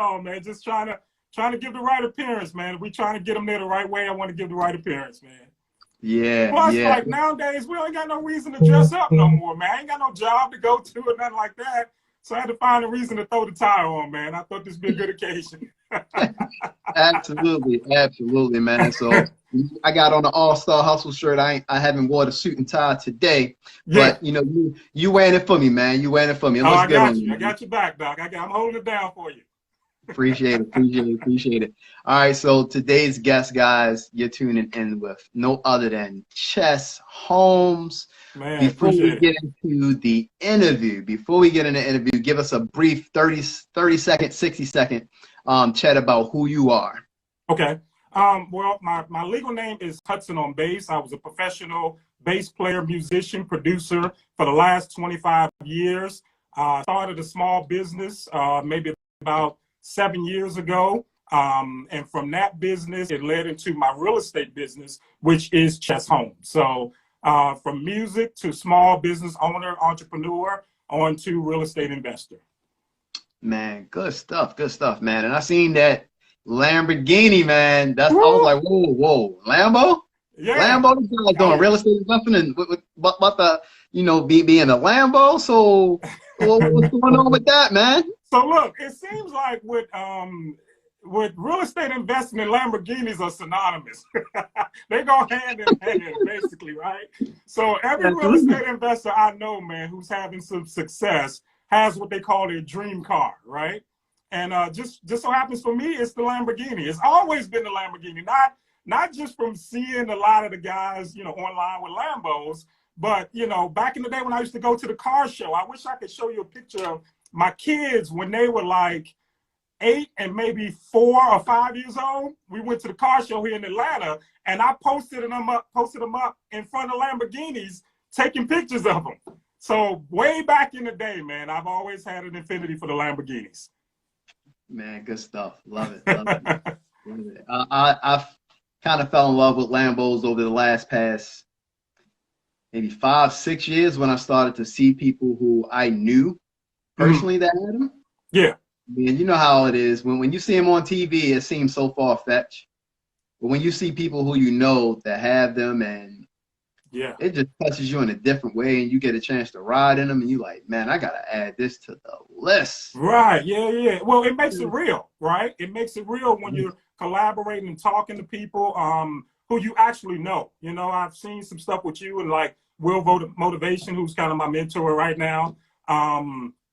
all, man. Just trying to give the right appearance, man. We trying to get them there the right way. I want to give the right appearance, man. Yeah, Plus, yeah. like nowadays, we ain't got no reason to dress up no more, man. I ain't got no job to go to or nothing like that. So I had to find a reason to throw the tie on, man. I thought this would be a good occasion. Absolutely, absolutely, man. So I got on an All-Star Hustle shirt. I haven't wore a suit and tie today, Yeah. but you wearing it for me, man. You wearing it for me. It looks I good got on you. you. I got your back, Doc. I'm holding it down for you. Appreciate it, appreciate it, appreciate it. All right, so today's guest, guys, you're tuning in with no other than Chess Holmes. Man, Before we appreciate it. get into the interview, give us a brief 30-second, 60-second chat about who you are. Okay. Well, my legal name is Hudson on Bass. I was a professional bass player, musician, producer for the last 25 years. Started a small business maybe about 7 years ago. And from that business, it led into my real estate business, which is Chess Holmes. So from music to small business owner, entrepreneur, on to real estate investor. Man, good stuff, man. And I seen that Lamborghini, man. I was like, whoa, Lambo? Yeah. Lambo, this guy's doing real estate investment and but the being a Lambo. So what's going on with that, man? So look, it seems like with real estate investment, Lamborghinis are synonymous. They go hand in hand, basically, right? So every real estate investor I know, man, who's having some success has what they call their dream car, right? And just so happens for me, it's the Lamborghini. It's always been the Lamborghini, not just from seeing a lot of the guys, online with Lambos, but back in the day when I used to go to the car show, I wish I could show you a picture of my kids when they were like 8 and maybe 4 or 5 years old. We went to the car show here in Atlanta, and I posted them up in front of Lamborghinis, taking pictures of them. So way back in the day, man, I've always had an affinity for the Lamborghinis. Man, good stuff. Love it. Love it. I've kind of fell in love with Lambos over the last past maybe 5-6 years when I started to see people who I knew personally that had them. Yeah. And you know how it is. When you see them on TV, it seems so far-fetched. But when you see people who you know that have them, and yeah, it just touches you in a different way, and you get a chance to ride in them, and you like, man, I got to add this to the list. Right, yeah. Well, it makes it real, right? It makes it real when you're collaborating and talking to people who you actually know. I've seen some stuff with you and like Will Motivation, who's kind of my mentor right now.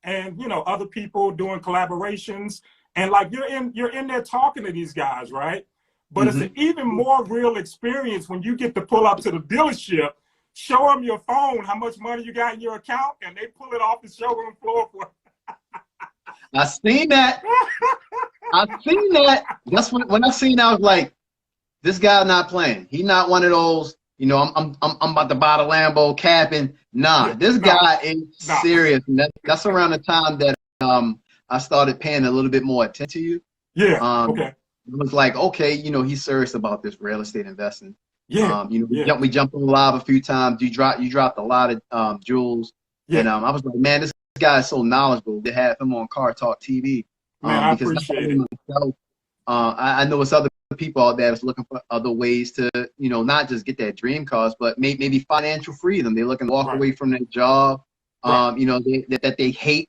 And other people doing collaborations, and like you're in there talking to these guys, right? But it's an even more real experience when you get to pull up to the dealership, show them your phone, how much money you got in your account, and they pull it off the showroom floor for. I seen that. That's when I seen that, I was like, this guy not playing. He not one of those. I'm about to buy the Lambo capping. Nah, this guy is serious. And that's around the time that I started paying a little bit more attention to you. Yeah. Okay. It was like, okay, he's serious about this real estate investing. Yeah. We jumped on live a few times. You dropped a lot of jewels. Yeah. And I was like, man, this guy is so knowledgeable to have him on Car Talk TV. Man, I appreciate it. Myself, I know it's other people out there that's looking for other ways to, not just get that dream cars, but maybe financial freedom. They're looking to walk away from their job, that they hate,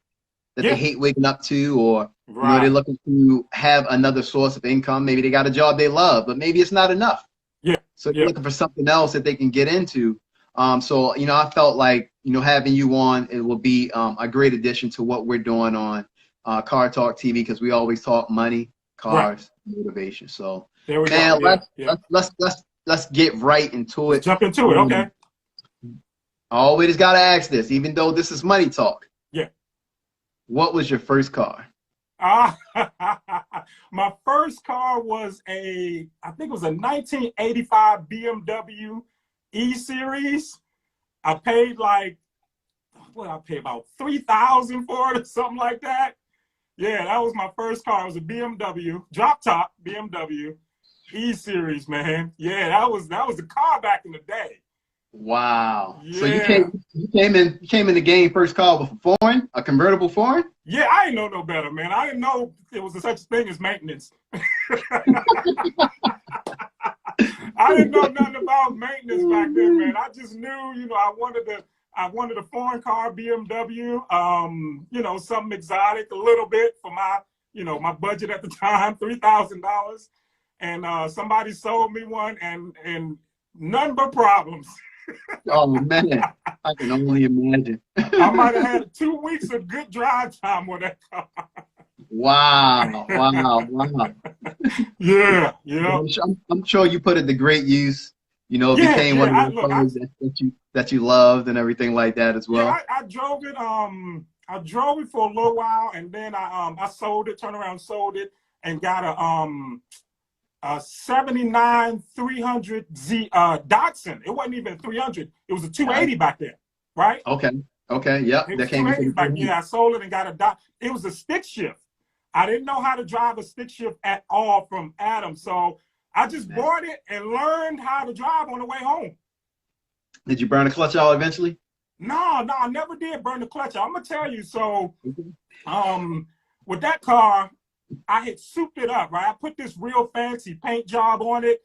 they hate waking up to, or they're looking to have another source of income. Maybe they got a job they love, but maybe it's not enough. Yeah. So they're looking for something else that they can get into. So I felt like having you on, it will be a great addition to what we're doing on Car Talk TV, because we always talk money, cars, motivation. So there we go. Let's get right into it. Let's jump into it. Okay. I always gotta ask this, even though this is money talk. Yeah. What was your first car? My first car was I think it was a 1985 BMW E-Series. I paid about $3,000 for it or something like that. Yeah, that was my first car. It was a BMW, drop top BMW E-Series, man. Yeah, that was the car back in the day. Wow. So Yeah. you came in the game first call with a foreign, a convertible foreign? Yeah, I didn't know no better, man. I didn't know it was a such thing as maintenance. I didn't know nothing about maintenance back then, man. I just knew, I wanted a foreign car, BMW, something exotic a little bit for my, my budget at the time, $3,000. And somebody sold me one and none but problems. Oh man, I can only imagine. I might have had 2 weeks of good drive time with that car. Wow, wow, wow. Yeah, yeah. I'm sure you put it to great use. You know, it Yeah, became yeah. one of those cars that you loved and everything like that as Yeah, well. I drove it. I drove it for a little while, and then I sold it, turned around, sold it, and got a 79 300Z Datsun. It wasn't even 300. It was a 280 back then, right? Okay. Okay. Yep. It That was came into 280 the back then. Yeah, I sold it and got a dot. It was a stick shift. I didn't know how to drive a stick shift at all from Adam, so I just bought it and learned how to drive on the way home. Did you burn the clutch out eventually? No, I never did burn the clutch out. I'm gonna tell you. So, with that car, I had souped it up, right? I put this real fancy paint job on it,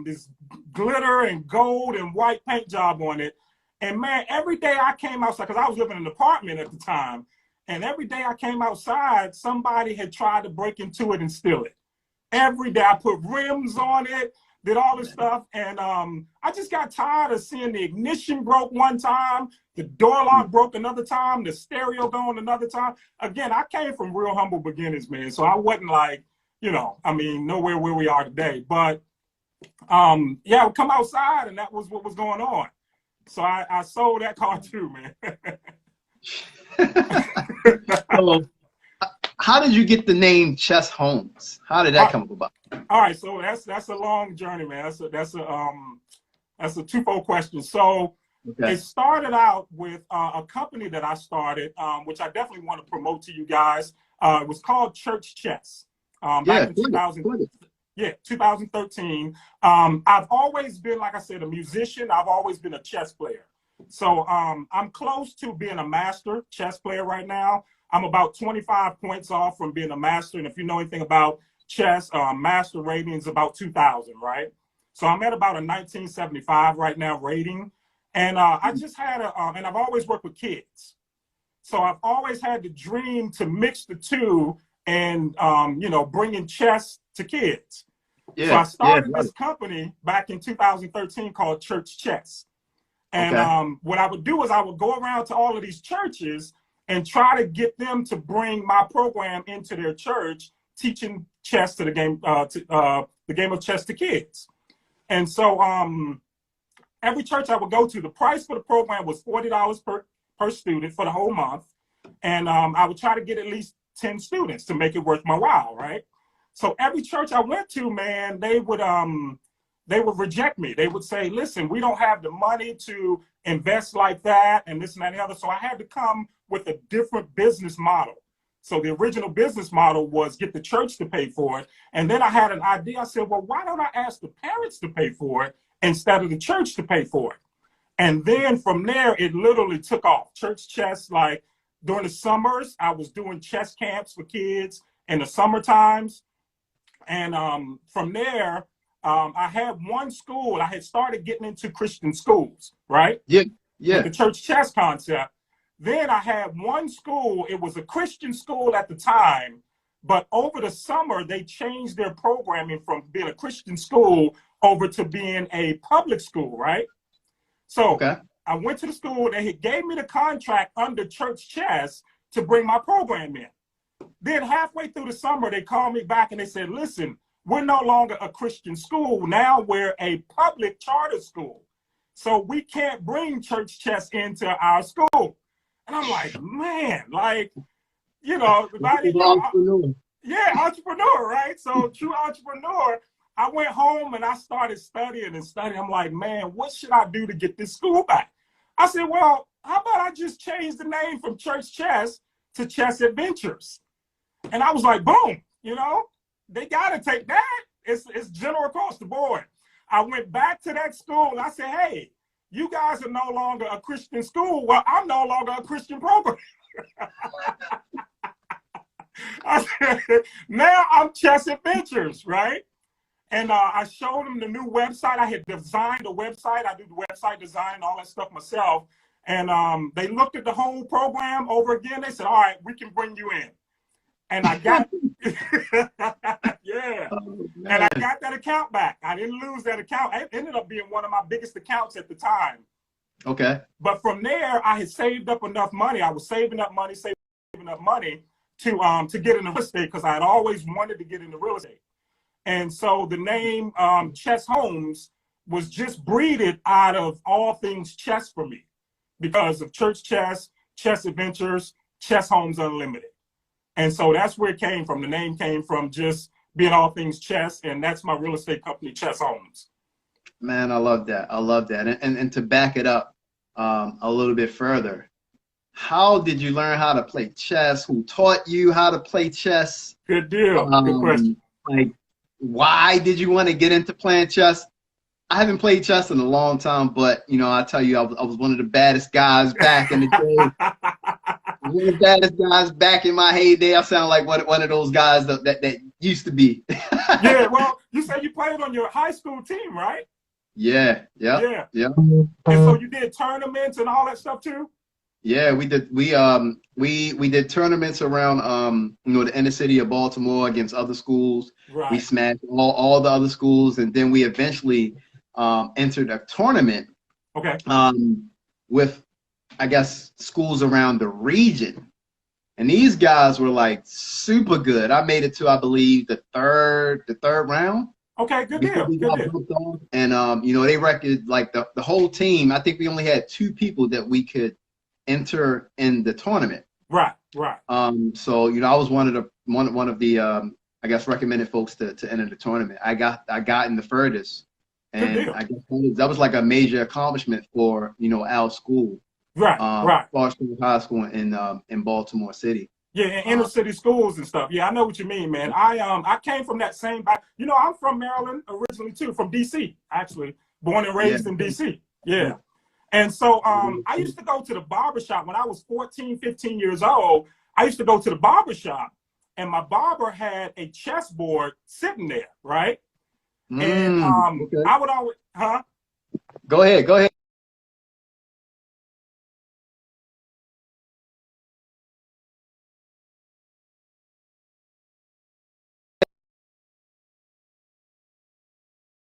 this glitter and gold and white paint job on it. And man, every day I came outside, because I was living in an apartment at the time, and every day I came outside, somebody had tried to break into it and steal it. Every day I put rims on it, did all this stuff, and I just got tired of seeing the ignition broke one time, the door lock broke another time, the stereo going another time. Again, I came from real humble beginnings, man, so I wasn't like, nowhere where we are today. But yeah, I would come outside, and that was what was going on. So I sold that car too, man. So, how did you get the name Chess Homes? How did that come about? All right, so that's a long journey, man. That's a twofold question. So it started out with a company that I started, which I definitely want to promote to you guys. It was called Church Chess. Back in 2013. I've always been, like I said, a musician. I've always been a chess player. So I'm close to being a master chess player right now. I'm about 25 points off from being a master. And if you know anything about chess, master rating is about 2,000, right? So I'm at about a 1975 right now rating. And I just had and I've always worked with kids. So I've always had the dream to mix the two and, bringing chess to kids. Yeah, so I started this company back in 2013 called Church Chess. And what I would do is I would go around to all of these churches and try to get them to bring my program into their church, teaching chess to the game of chess to kids. And so every church I would go to, the price for the program was $40 per student for the whole month. And I would try to get at least 10 students to make it worth my while, right? So every church I went to, man, they would reject me. They would say, listen, we don't have the money to invest like that and this and that and the other. So I had to come with a different business model. So the original business model was get the church to pay for it. And then I had an idea. I said, well, why don't I ask the parents to pay for it instead of the church to pay for it? And then from there, it literally took off. Church Chess, like during the summers, I was doing chess camps for kids in the summer times. And from there, I had one school. I had started getting into Christian schools, right? Yeah. With the Church Chess concept. Then I had one school. It was a Christian school at the time, but over the summer, they changed their programming from being a Christian school over to being a public school, right? So I went to the school. They gave me the contract under Church Chess to bring my program in. Then halfway through the summer, they called me back and they said, listen, we're no longer a Christian school. Now we're a public charter school. So we can't bring Church Chess into our school. And I'm like, man, entrepreneur, right? So true entrepreneur. I went home and I started studying and studying. I'm like, man, what should I do to get this school back? I said, well, how about I just change the name from Church Chess to Chess Adventures? And I was like, boom, they got to take that. It's general across the board. I went back to that school and I said, hey, you guys are no longer a Christian school. Well, I'm no longer a Christian program. I said, now I'm Chess Adventures, right? And I showed them the new website. I had designed the website. I do the website design, all that stuff myself. And they looked at the whole program over again. They said, all right, we can bring you in. And I got, yeah. Oh, and I got that account back. I didn't lose that account. It ended up being one of my biggest accounts at the time. Okay. But from there, I had saved up enough money. I was saving up money to get into real estate because I had always wanted to get into real estate. And so the name Chess Homes was just breeded out of all things chess for me because of Church Chess, Chess Adventures, Chess Homes Unlimited. And so that's where it came from. The name came from just being all things chess, and that's my real estate company, Chess Homes. Man, I love that. I love that. And to back it up a little bit further, how did you learn how to play chess? Who taught you how to play chess? Good deal. Good question. Like, why did you want to get into playing chess? I haven't played chess in a long time, but you know, I tell you, I was one of the baddest guys back in the day. One of the baddest guys back in my heyday. I sound like one of those guys that used to be. Yeah, well, you said you played on your high school team, right? Yeah. And so you did tournaments and all that stuff too? Yeah, we did. We did tournaments around you know, the inner city of Baltimore against other schools. Right. We smashed all the other schools, and then we eventually entered a tournament. Okay. With, I guess, schools around the region, and these guys were like super good. I made it to, I believe, the third round. Okay, good deal. Good deal. And you know, they reckoned like the whole team. I think we only had 2 people that we could enter in the tournament. Right. So you know, I was one of the I guess recommended folks to enter the tournament. I got in the furthest, and I guess that was like a major accomplishment for, you know, our school. Right. Boston High School in Baltimore City. Yeah, in inner city schools and stuff. Yeah, I know what you mean, man. I came from that same, you know, I'm from Maryland originally too, from DC, actually, born and raised in DC. Yeah. And so I used to go to the barbershop when I was 14, 15 years old. I used to go to the barbershop, and my barber had a chessboard sitting there, right? And Okay. I would always, Go ahead.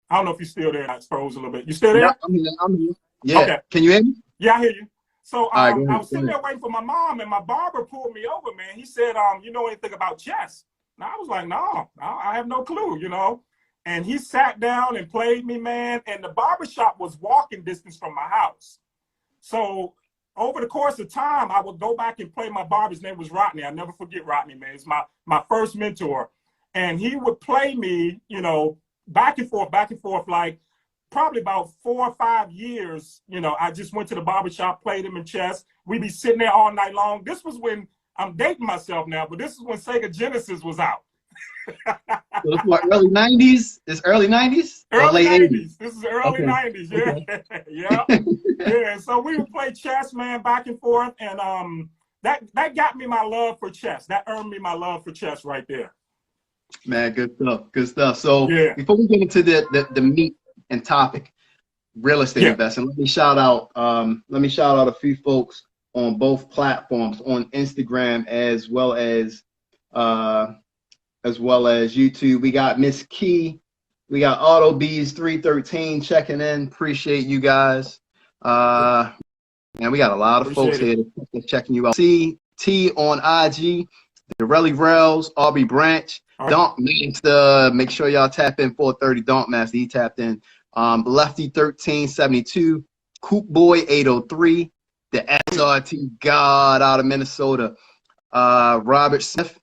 I don't know if you're still there. I suppose a little bit. You still there? Yeah, I'm here. Yeah. Okay. Can you hear me? Yeah, I hear you. So I was sitting there waiting for my mom, and my barber pulled me over, man. He said, you know anything about chess? And I was like, no, I have no clue, you know. And he sat down and played me, man. And the barbershop was walking distance from my house. So over the course of time, I would go back and play my barber's name was Rodney. I'll never forget Rodney, man. It's my first mentor. And he would play me, you know, back and forth, like probably about 4 or 5 years. You know, I just went to the barbershop, played him in chess. We'd be sitting there all night long. This was when, I'm dating myself now, but this is when Sega Genesis was out. So it's what, early 90s? It's early 90s? Early late 90s. This is early 90s, yeah. Okay. Yeah. So we would play chess, man, back and forth. And that got me my love for chess. That earned me my love for chess right there. Man, good stuff. So before we get into the meat and topic, real estate investing, let me shout out a few folks on both platforms, on Instagram as well as YouTube. We got Miss Key, we got AutoBees 313 checking in. Appreciate you guys. And we got a lot of folks here checking you out. CT on IG, the Relly Rails, Aubrey Branch. Donk Master, make sure y'all tap in 430 Donk Master. He tapped in. Lefty 1372, Coop Boy 803, the SRT God out of Minnesota. Robert Smith,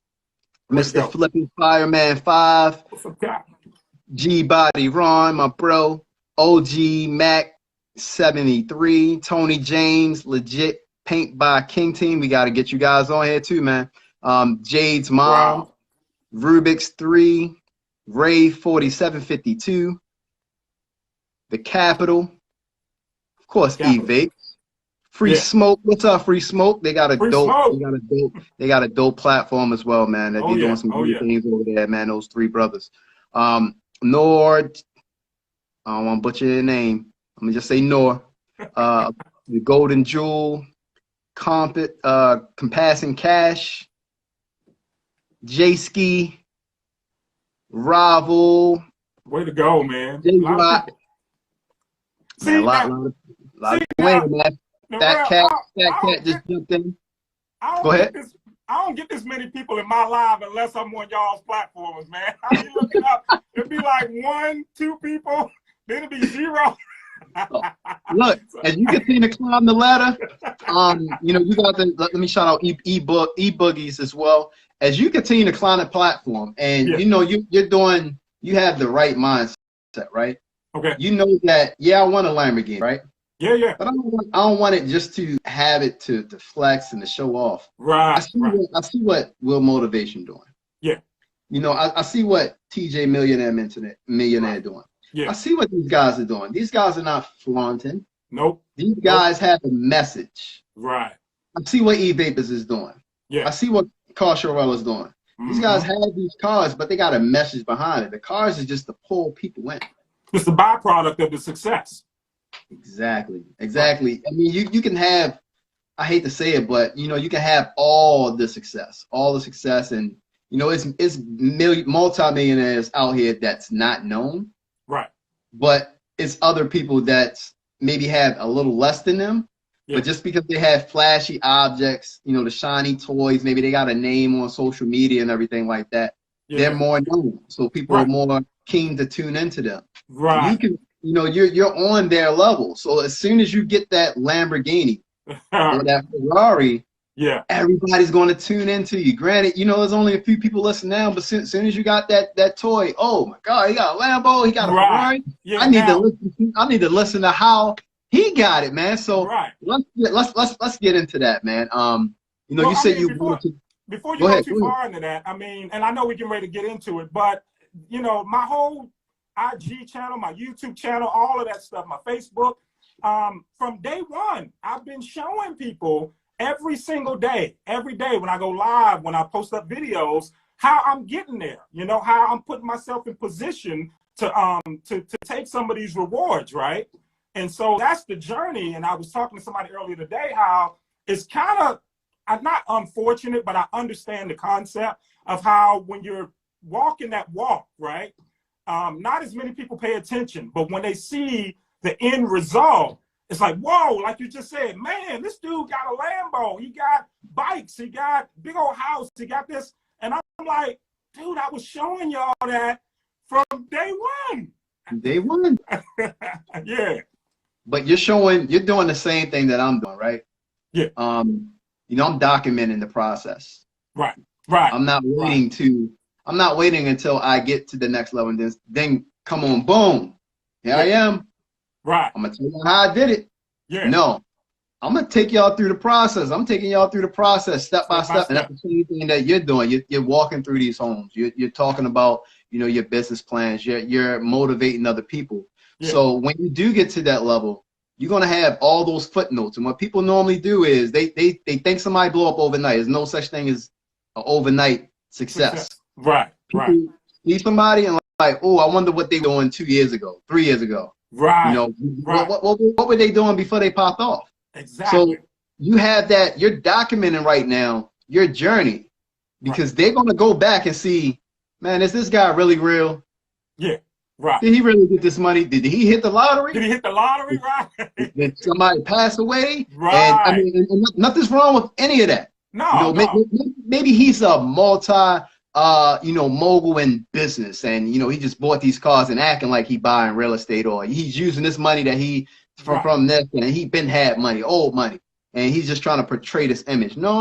Mr. Flipping Fireman 5, G Body Ron, my bro, OG Mac 73, Tony James, legit Paint by King Team. We got to get you guys on here too, man. Jade's mom. Wow. Rubik's 3, Ray 4752, the Capital, of course, Capital. E-Vape. Free Yeah. Smoke. What's up, Free Smoke? They got a Free dope. Smoke. They got a dope platform as well, man. That Oh they doing yeah. some Oh great yeah. things over there, man. Those three brothers. Nord. I don't want to butcher your name. I'm gonna just say Nor. The Golden Jewel, Compassing Cash, J-Ski, Rival, Way to go, man. A lot of J-Rock. people. Man, a See lot now, of see winning, man. now, Fat Real, Cat just jumped in. I Go don't ahead. get this. I don't get this many people in my live unless I'm on y'all's platforms, man. I be looking up, it'd be like 1, 2 people, then it'd be 0. Look, as you continue to climb the ladder, you know, you got the, let me shout out E-Boogies as well. As you continue to climb the platform, and Yeah. you know, you have the right mindset, right? Okay. You know that, yeah, I want a Lamborghini, right? Yeah, yeah. But I don't want it just to have it to flex and to show off. Right. I see what Will Motivation doing. Yeah. You know, I see what TJ Millionaire doing. Yeah. I see what these guys are doing. These guys are not flaunting. Nope. These guys have a message. Right. I see what E-Vapors is doing. Yeah. I see what Car Shorell is doing. These guys have these cars, but they got a message behind it. The cars is just to pull people in. It's the byproduct of the success. Exactly. Exactly. I mean, you can have, I hate to say it, but you know, you can have all the success, and you know, it's multi-millionaires out here that's not known. Right. But it's other people that maybe have a little less than them. Yeah. But just because they have flashy objects, you know, the shiny toys, maybe they got a name on social media and everything like that, they're more known. So people are more keen to tune into them. Right. You can, you know, you're on their level. So as soon as you get that Lamborghini or that Ferrari, yeah, everybody's going to tune into you. Granted, you know, there's only a few people listening now, but as soon as you got that toy, oh my God, he got a Lambo, he got a Ferrari. Yeah, I need to listen to how he got it, man. So let's get into that, man. You know, you said before you go too far into that, I mean, and I know we can ready to get into it, but you know, my whole IG channel, my YouTube channel, all of that stuff, my Facebook, from day one, I've been showing people every single day, every day when I go live, when I post up videos, how I'm getting there, you know, how I'm putting myself in position to take some of these rewards, right? And so that's the journey. And I was talking to somebody earlier today how it's kind of, I'm not unfortunate, but I understand the concept of how when you're walking that walk, right? Not as many people pay attention, but when they see the end result, it's like, whoa, like you just said, man, this dude got a Lambo, he got bikes, he got big old house, he got this. And I'm like, dude, I was showing y'all that from day one. Day one. Yeah. But you're doing the same thing that I'm doing, right? Yeah. You know, I'm documenting the process. Right. Right. I'm not waiting until I get to the next level and then come on, boom. Here I am. Right. I'm gonna tell you how I did it. Yeah. No. I'm gonna take y'all through the process. I'm taking y'all through the process step by step. And that's the same thing that you're doing. You're walking through these homes. You're talking about, you know, your business plans. You're motivating other people. Yeah. So when you do get to that level, you're gonna have all those footnotes. And what people normally do is they think somebody blew up overnight. There's no such thing as an overnight success. Right. People see somebody and like, oh, I wonder what they were doing 2 years ago, 3 years ago. Right. You know, what were they doing before they popped off? Exactly. So you have that, you're documenting right now your journey because they're going to go back and see, man, is this guy really real? Yeah. Right. Did he really get this money? Did he hit the lottery? Did he hit the lottery? Right. Did somebody pass away? Right. And I mean, and nothing's wrong with any of that. No. You know, maybe he's a you know, mogul in business, and you know, he just bought these cars and acting like he buying real estate, or he's using this money that he from this, and he been had money, old money, and he's just trying to portray this image. No.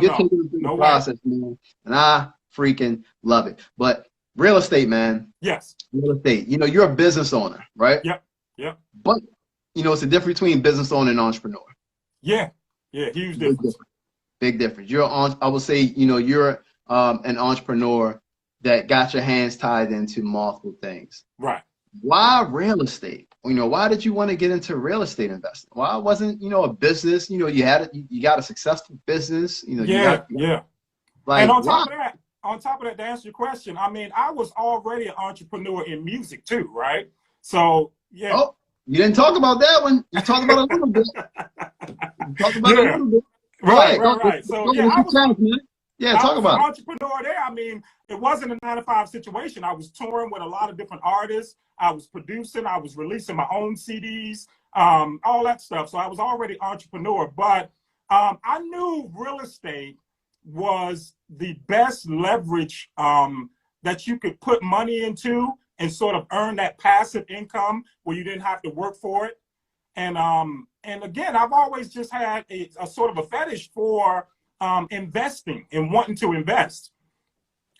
You're taking him through the process, man, and I freaking love it. But real estate, man. Yes. Real estate. You know, you're a business owner, right? Yep. But you know, it's a difference between business owner and entrepreneur. Yeah. Huge difference. Big difference. I would say, you know, you're an entrepreneur that got your hands tied into multiple things. Right. Why real estate? you know, why did you want to get into real estate investing? Why wasn't, you know, a business, you know, you got a successful business, you know, Yeah. like, And why? on top of that, to answer your question, I mean, I was already an entrepreneur in music too, right? So yeah. Oh, you didn't talk about that one. You talked about it a little bit. You talked about it a Yeah. little bit. Right, Yeah, right, right. So yeah, what's your challenge, man? Yeah, I talk was an about it. entrepreneur there. I mean, it wasn't a 9 to 5 situation. I was touring with a lot of different artists. I was producing. I was releasing my own CDs, all that stuff. So I was already entrepreneur. But I knew real estate was the best leverage that you could put money into and sort of earn that passive income where you didn't have to work for it. And again, I've always just had a sort of a fetish for investing and wanting to invest.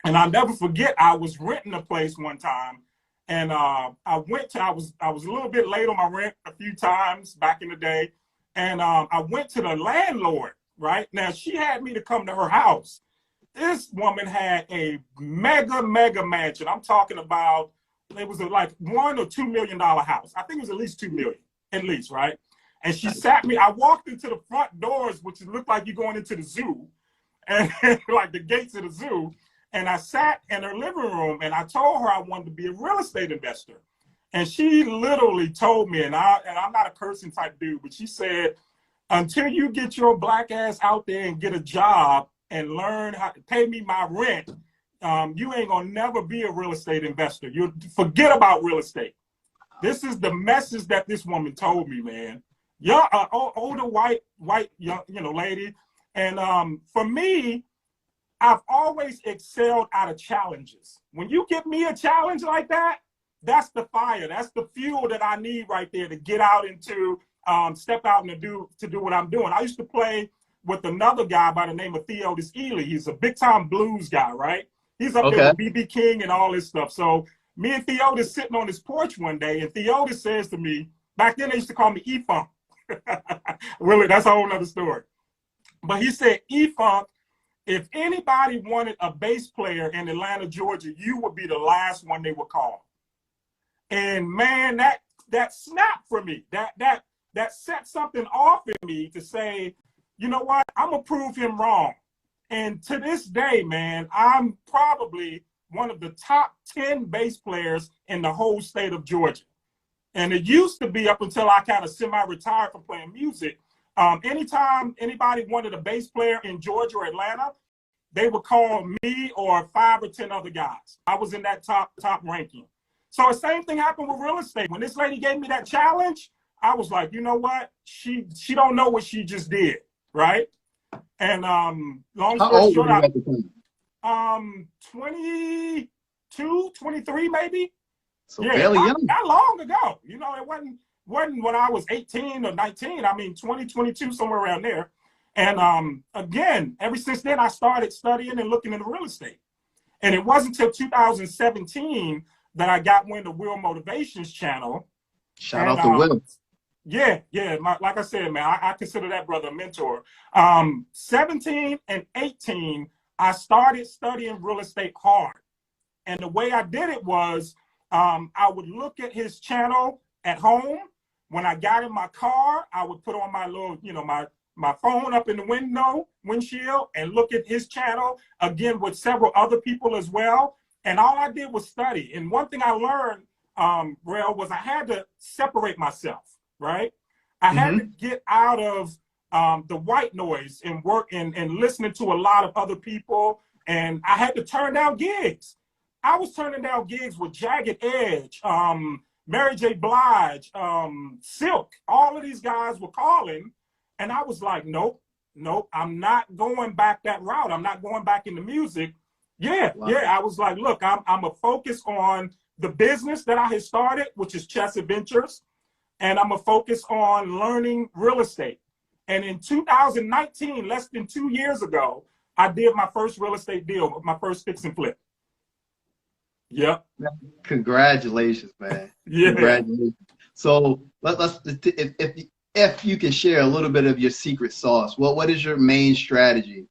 And I'll never forget, I was renting a place one time, and I was a little bit late on my rent a few times back in the day, and I went to the landlord. Right now, she had me to come to her house. This woman had a mega mansion. I'm talking about, it was like $1 or $2 million house. I think it was at least 2 million, at least, right? And she sat me. I walked into the front doors, which looked like you're going into the zoo, and like the gates of the zoo. And I sat in her living room, and I told her I wanted to be a real estate investor. And she literally told me, and I'm not a cursing type dude, but she said, until you get your black ass out there and get a job and learn how to pay me my rent, you ain't gonna never be a real estate investor. You forget about real estate. This is the message that this woman told me, man. Yeah, older white young, lady. And for me, I've always excelled out of challenges. When you give me a challenge like that, that's the fire. That's the fuel that I need right there to get out into, step out and to do what I'm doing. I used to play with another guy by the name of Theodis Ealey. He's a big time blues guy, right? He's up there with B.B. King and all this stuff. So me and Theodis sitting on his porch one day, and Theodis says to me, back then they used to call me E-Funk. Really, that's a whole nother story. But he said, E-Funk, if anybody wanted a bass player in Atlanta, Georgia, you would be the last one they would call. And man, that snapped for me. That set something off in me to say, you know what, I'm gonna prove him wrong. And to this day, man, I'm probably one of the top 10 bass players in the whole state of Georgia. And it used to be, up until I kind of semi-retired from playing music, anytime anybody wanted a bass player in Georgia or Atlanta, they would call me or 5 or 10 other guys. I was in that top ranking. So the same thing happened with real estate. When this lady gave me that challenge, I was like, you know what? She don't know what she just did, right? And long story short, 22, 23 maybe. So fairly young. Not long ago. You know, it wasn't when I was 18 or 19. I mean, 22, somewhere around there. And again, ever since then, I started studying and looking into real estate. And it wasn't until 2017 that I got wind of Will Motivations channel. Shout out to Will. Yeah. Like I said, man, I consider that brother a mentor. 17 and 18, I started studying real estate hard. And the way I did it was, I would look at his channel at home. When I got in my car, I would put on my little, my phone up in the windshield, and look at his channel, again, with several other people as well. And all I did was study. And one thing I learned, Rel, was I had to separate myself, right? I had to get out of the white noise and work and listening to a lot of other people. And I had to turn down gigs. I was turning down gigs with Jagged Edge, Mary J. Blige, Silk. All of these guys were calling. And I was like, nope, I'm not going back that route. I'm not going back into music. Yeah. I was like, look, I'm a focus on the business that I had started, which is Chess Adventures. And I'm a focus on learning real estate. And in 2019, less than 2 years ago, I did my first real estate deal, my first fix and flip. Yep. Congratulations, man. Yeah. Congratulations. So if you can share a little bit of your secret sauce, what is your main strategy?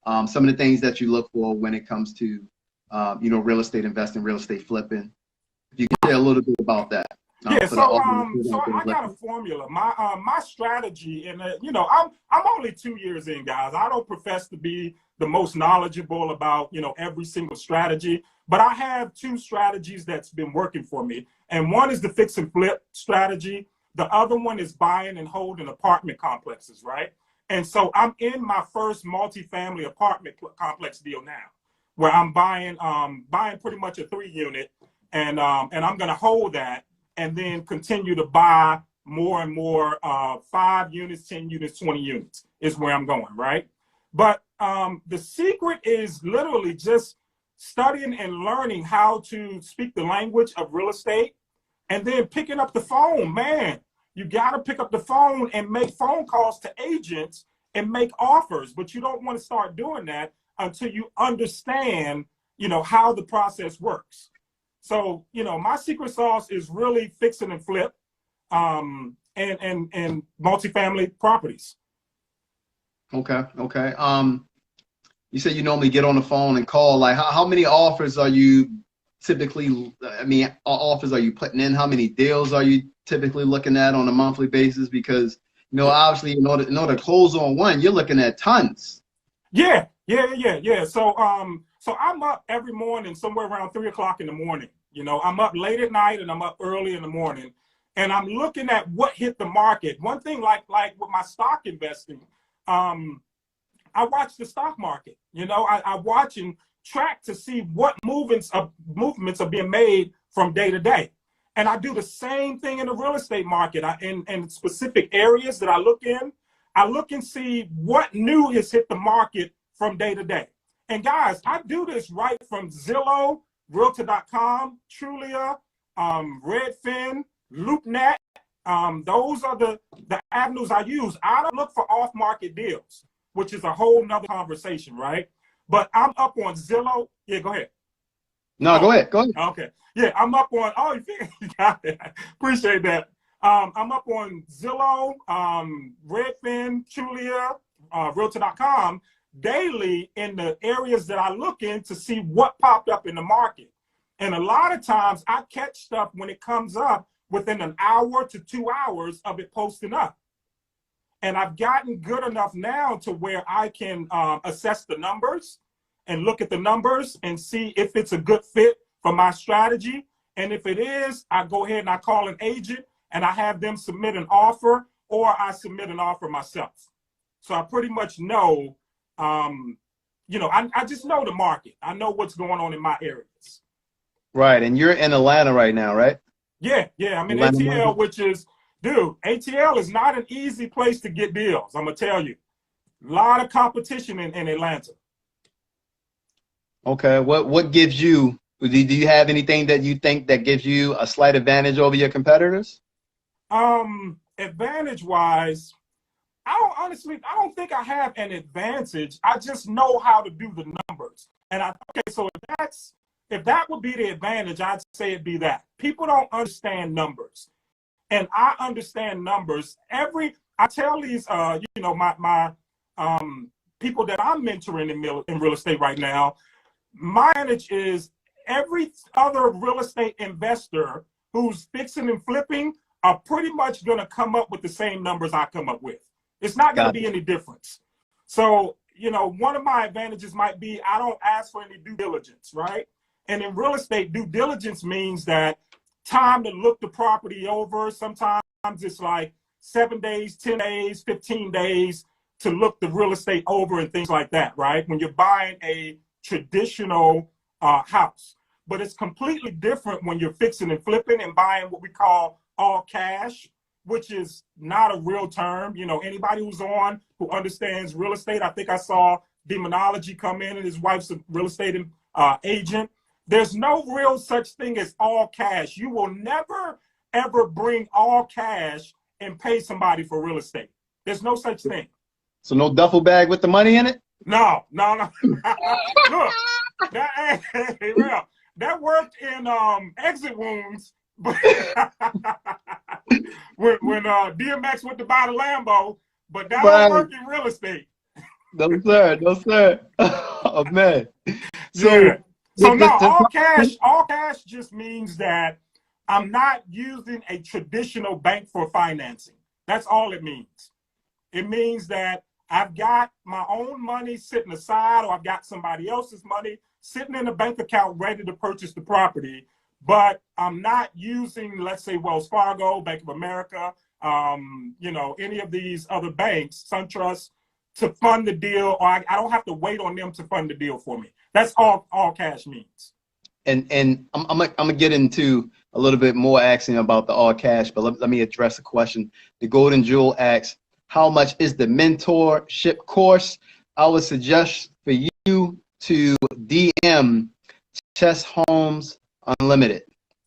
Some of the things that you look for when it comes to real estate investing, real estate flipping. If you can share a little bit about that. Yeah, for the audience so who I don't got a listen? formula. My strategy, and you know, I'm only 2 years in, guys. I don't profess to be the most knowledgeable about, you know, every single strategy, but I have two strategies that's been working for me. And one is the fix and flip strategy. The other one is buying and holding apartment complexes, right? And so I'm in my first multifamily apartment complex deal now, where I'm buying pretty much a 3-unit, and I'm going to hold that and then continue to buy more and more 5 units, 10 units, 20 units is where I'm going, right? But the secret is literally just studying and learning how to speak the language of real estate, and then picking up the phone. Man, you got to pick up the phone and make phone calls to agents and make offers, but you don't want to start doing that until you understand, you know, how the process works. So, you know, my secret sauce is really fixing and flip, and multifamily properties. Okay, okay. You said you normally get on the phone and call. Like, how many offers are you typically? I mean, offers are you putting in? How many deals are you typically looking at on a monthly basis? Because, you know, obviously, in order to close on one, you're looking at tons. Yeah. So I'm up every morning somewhere around 3 o'clock in the morning. You know, I'm up late at night and I'm up early in the morning, and I'm looking at what hit the market. One thing, like with my stock investing, I watch the stock market. You know, I watch and track to see what movements are being made from day to day. And I do the same thing in the real estate market. In specific areas that I look in, I look and see what new has hit the market from day to day. And guys, I do this right from Zillow, Realtor.com, Trulia, Redfin, LoopNet. Those are the avenues I use. I don't look for off-market deals, which is a whole nother conversation, right? But I'm up on Zillow. Yeah, go ahead. No, go ahead. Go ahead. Okay. Yeah, I'm up on, oh, you got it. Appreciate that. I'm up on Zillow, Redfin, Trulia, Realtor.com daily in the areas that I look in to see what popped up in the market. And a lot of times I catch stuff when it comes up within an hour to 2 hours of it posting up. And I've gotten good enough now to where I can assess the numbers and look at the numbers and see if it's a good fit for my strategy. And if it is, I go ahead and I call an agent and I have them submit an offer, or I submit an offer myself. So I pretty much know, you know, I just know the market. I know what's going on in my areas. Right. And you're in Atlanta right now, right? Yeah. I'm in ATL, which is, dude, ATL is not an easy place to get deals. I'm going to tell you. A lot of competition in Atlanta. Okay. What gives you, do you have anything that you think that gives you a slight advantage over your competitors? Advantage wise, I don't think I have an advantage. I just know how to do the numbers. And so if that would be the advantage, I'd say it'd be that. People don't understand numbers. And I understand numbers. I tell these, you know, my people that I'm mentoring in real estate right now, my advantage is every other real estate investor who's fixing and flipping are pretty much going to come up with the same numbers I come up with. It's not going to be any difference. So, you know, one of my advantages might be I don't ask for any due diligence, right? And in real estate, due diligence means that time to look the property over. Sometimes it's like 7 days, 10 days, 15 days to look the real estate over and things like that, right? When you're buying a traditional house. But it's completely different when you're fixing and flipping and buying what we call all cash, which is not a real term. You know, anybody who understands real estate, I think I saw Demonology come in and his wife's a real estate agent. There's no real such thing as all cash. You will never, ever bring all cash and pay somebody for real estate. There's no such thing. So no duffel bag with the money in it? No. Look, that worked in Exit Wounds. when DMX went to buy the Lambo, but that don't work in real estate. No, sir. Oh, man. So, yeah. So no, all cash just means that I'm not using a traditional bank for financing. That's all it means. It means that I've got my own money sitting aside, or I've got somebody else's money sitting in a bank account ready to purchase the property, but I'm not using, let's say, Wells Fargo, Bank of America, any of these other banks, SunTrust, to fund the deal, or I don't have to wait on them to fund the deal for me. That's all cash means. And I'm gonna get into a little bit more asking about the all cash, but let me address the question. The Golden Jewel asks, how much is the mentorship course? I would suggest for you to DM Chess Homes Unlimited.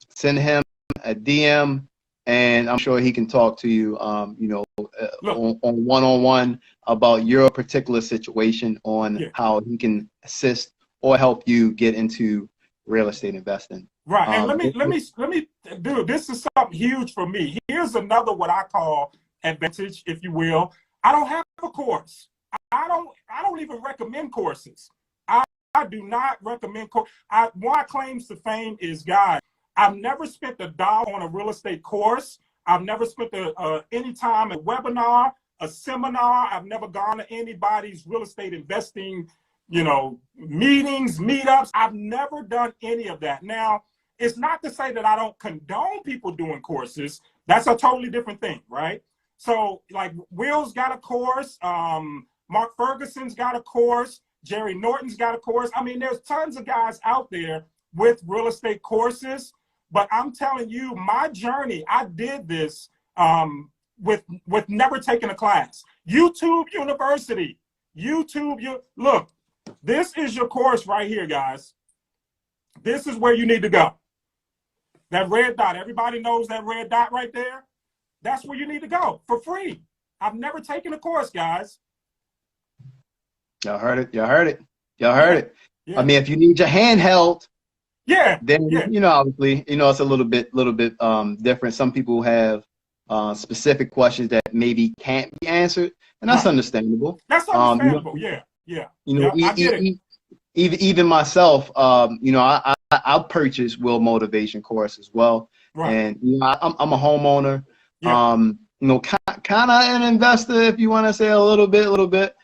Send him a DM, and I'm sure he can talk to you, on one-on-one about your particular situation, on how he can assist or help you get into real estate investing. Right. And let me do this. Is something huge for me. Here's another what I call advantage, if you will. I don't have a course. I don't even recommend courses. I do not recommend course. One claims to fame is, guys, I've never spent $1 on a real estate course. I've never spent any time at a webinar, a seminar. I've never gone to anybody's real estate investing, meetings, meetups. I've never done any of that. Now, it's not to say that I don't condone people doing courses. That's a totally different thing, right? So, like, Will's got a course. Mark Ferguson's got a course. Jerry Norton's got a course. I mean, there's tons of guys out there with real estate courses. But I'm telling you, my journey, I did this with never taking a class. YouTube University. Look, this is your course right here, guys. This is where you need to go. That red dot, everybody knows that red dot right there? That's where you need to go for free. I've never taken a course, guys. Y'all heard it. Y'all heard it. Y'all heard it. Yeah. I mean, if you need your hand held, then obviously, it's a little bit different. Some people have specific questions that maybe can't be answered, and that's understandable. That's understandable. I get it. Even myself, I purchased Will Motivation course as well, and I'm a homeowner. Kind of an investor, if you want to say a little bit.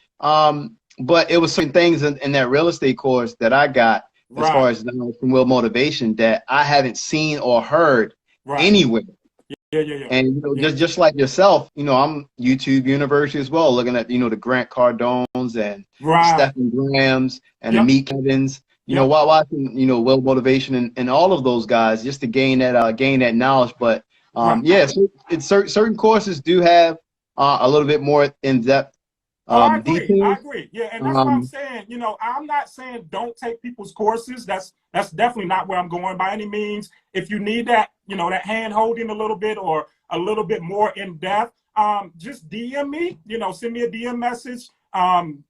But it was certain things in that real estate course that I got as far as from Will Motivation that I haven't seen or heard anywhere. And just like yourself, I'm YouTube University as well, looking at the Grant Cardones and Stephen Grahams and the Meek Evans. While watching Will Motivation and all of those guys just to gain that knowledge. But it's certain courses do have a little bit more in depth. I agree. Yeah, and that's what I'm saying. I'm not saying don't take people's courses. That's definitely not where I'm going by any means. If you need that, that hand holding a little bit or a little bit more in depth, just DM me. Send me a DM message.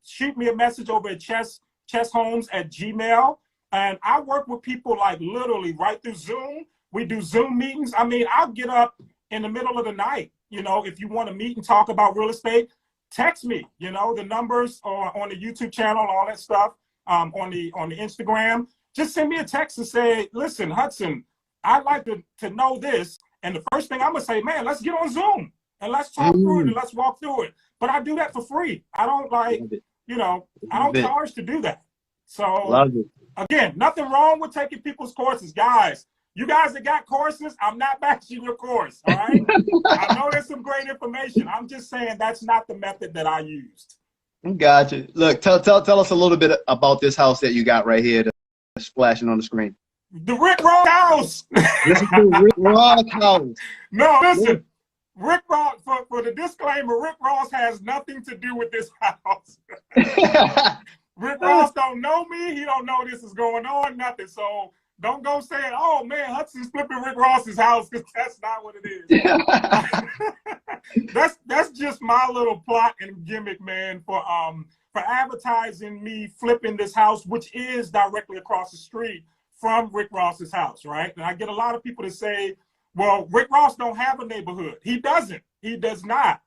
Shoot me a message over at chesshomes@gmail. And I work with people like literally right through Zoom. We do Zoom meetings. I mean, I'll get up in the middle of the night. If you want to meet and talk about real estate, text me. The numbers are on the YouTube channel, all that stuff, on the Instagram. Just send me a text and say, listen, Hudson, I'd like to know this. And the first thing I'm going to say, man, let's get on Zoom and let's talk through it and let's walk through it. But I do that for free. I don't I don't charge to do that. So again, nothing wrong with taking people's courses. Guys, you guys that got courses, I'm not bashing your course, all right? I know there's some great information. I'm just saying that's not the method that I used. Gotcha. Look, tell us a little bit about this house that you got right here that's flashing on the screen. The Rick Ross house. This is the Rick Ross house. No, listen. Rick Ross, for the disclaimer, Rick Ross has nothing to do with this house. Rick Ross don't know me. He don't know this is going on, nothing. So don't go saying, oh, man, Hudson's flipping Rick Ross's house, because that's not what it is. That's just my little plot and gimmick, man, for advertising me flipping this house, which is directly across the street from Rick Ross's house, right? And I get a lot of people to say, well, Rick Ross don't have a neighborhood. He doesn't. He does not.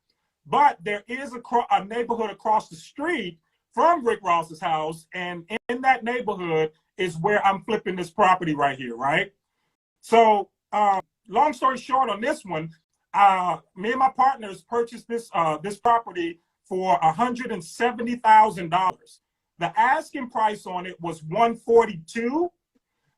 But there is a neighborhood across the street from Rick Ross's house, and in that neighborhood is where I'm flipping this property right here, right? So long story short on this one, me and my partners purchased this property for $170,000. The asking price on it was $142.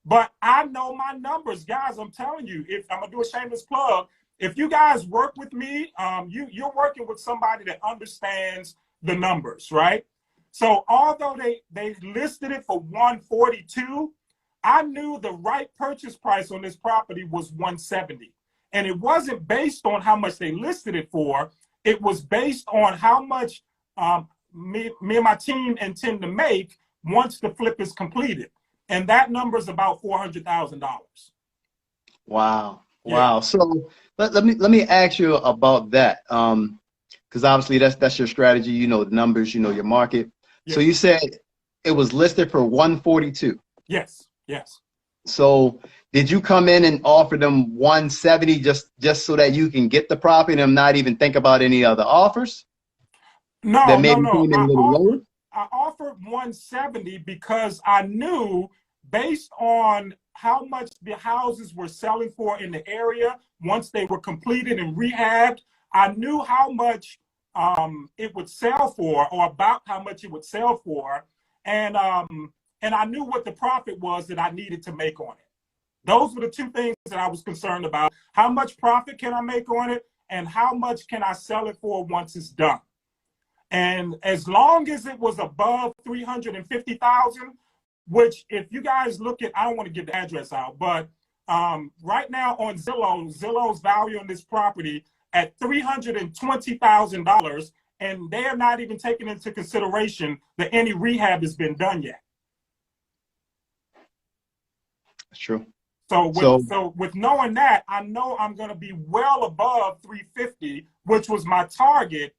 But I know my numbers, guys. I'm telling you, if I'm gonna do a shameless plug, if you guys work with me, you're working with somebody that understands the numbers, right? So although they listed it for 142, I knew the right purchase price on this property was 170, and it wasn't based on how much they listed it for. It was based on how much me and my team intend to make once the flip is completed. And that number is about $400,000. Wow. Yeah. Wow. So let me ask you about that. Because obviously that's your strategy, you know, the numbers, you know, your market. Yeah. So you said it was listed for 142. Yes. Yes. So did you come in and offer them 170 just so that you can get the property and them not even think about any other offers? No, that maybe no. Came in a little lower? I offered 170 because I knew, based on how much the houses were selling for in the area once they were completed and rehabbed, I knew how much it would sell for, or about how much it would sell for, and I knew what the profit was that I needed to make on it. Those were the two things that I was concerned about: how much profit can I make on it, and how much can I sell it for once it's done. And as long as it was above 350,000, which if you guys look at, I don't want to give the address out, but right now on Zillow's value on this property at $320,000, and they're not even taking into consideration that any rehab has been done yet. That's true. So with knowing that, I know I'm going to be well above 350, which was my target.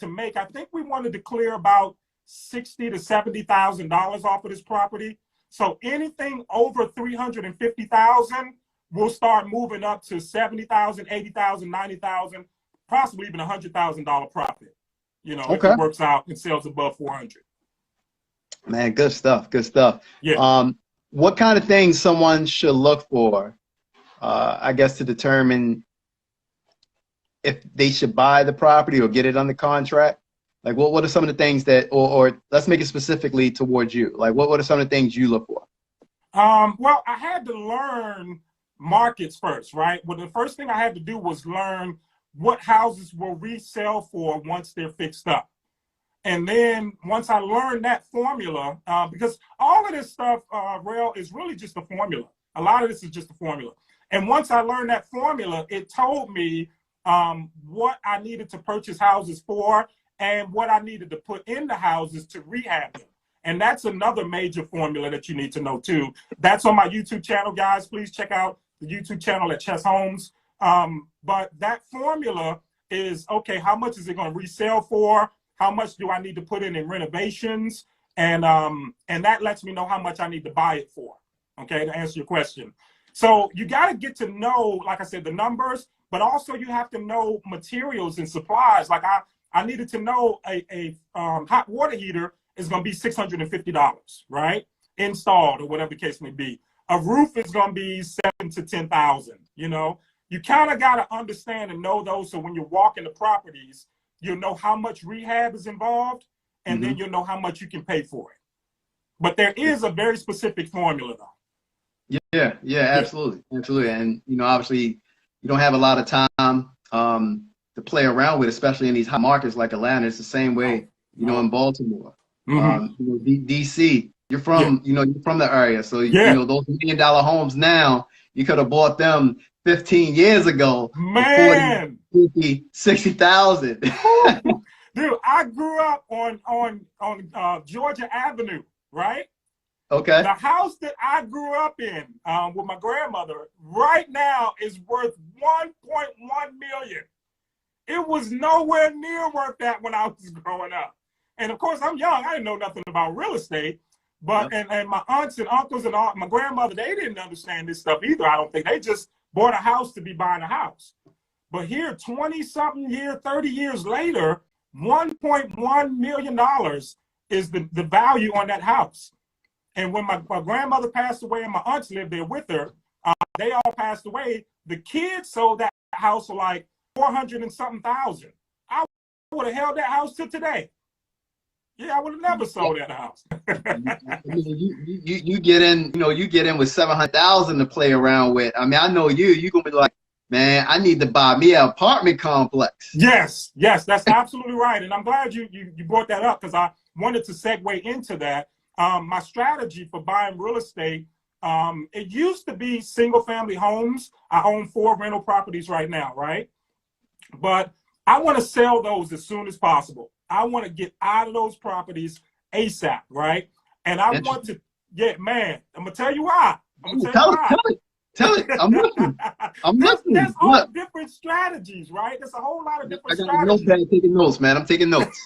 To make, I think we wanted to clear about $60,000 to $70,000 off of this property. So anything over 350,000, we'll start moving up to 70,000, 80,000, 90,000, possibly even $100,000 profit. You know, if it works out and sells above 400. Man, good stuff. Good stuff. Yeah. What kind of things someone should look for, I guess, to determine if they should buy the property or get it under contract? Like, what are some of the things that, or let's make it specifically towards you. Like, what are some of the things you look for? Well, I had to learn markets first, right? Well, the first thing I had to do was learn what houses will resell for once they're fixed up. And then once I learned that formula, because all of this stuff, Rail, is really just a formula. A lot of this is just a formula. And once I learned that formula, it told me what I needed to purchase houses for and what I needed to put in the houses to rehab them. And that's another major formula that you need to know too. That's on my YouTube channel, guys. Please check out the YouTube channel at Chess Homes. But that formula is, okay, how much is it going to resell for? How much do I need to put in renovations? And that lets me know how much I need to buy it for, okay, to answer your question. So you got to get to know, like I said, the numbers, but also you have to know materials and supplies. Like I needed to know a hot water heater is going to be $650, right? Installed, or whatever the case may be. A roof is going to be $7,000 to $10,000. You know, you kind of got to understand and know those. So when you walk into properties, you'll know how much rehab is involved, and then you'll know how much you can pay for it. But there is a very specific formula, though. Yeah, absolutely. Absolutely. And, you know, obviously you don't have a lot of time to play around with, especially in these hot markets like Atlanta. It's the same way, you know, in Baltimore, you know, DC. You're from, you know, you're from the area. So, you know, those $1 million homes now, you could have bought them 15 years ago. Man. For 40, 50, 60,000. Dude, I grew up on Georgia Avenue, right? Okay. The house that I grew up in with my grandmother right now is worth $1.1 million. It was nowhere near worth that when I was growing up. And of course, I'm young. I didn't know nothing about real estate. But and my aunts and uncles and my grandmother, they didn't understand this stuff either. I don't think. They just bought a house to be buying a house. But here, 20-something years, 30 years later, $1.1 million is the value on that house. And when my grandmother passed away and my aunts lived there with her, they all passed away. The kids sold that house for like 400 and something thousand. I would have held that house to today. Yeah, I would have never sold that house. you get in, you get in with 700,000 to play around with. I mean, I know you're gonna be like, man, I need to buy me an apartment complex. Yes, that's absolutely right. And I'm glad you brought that up, because I wanted to segue into that. My strategy for buying real estate, it used to be single family homes. I own 4 rental properties right now, right? But I want to sell those as soon as possible. I want to get out of those properties ASAP, right? And I want to, man, I'm going to tell you why. Tell it. I'm listening. There's all different strategies, right? There's a whole lot of different strategies. I'm taking notes, man. I'm taking notes.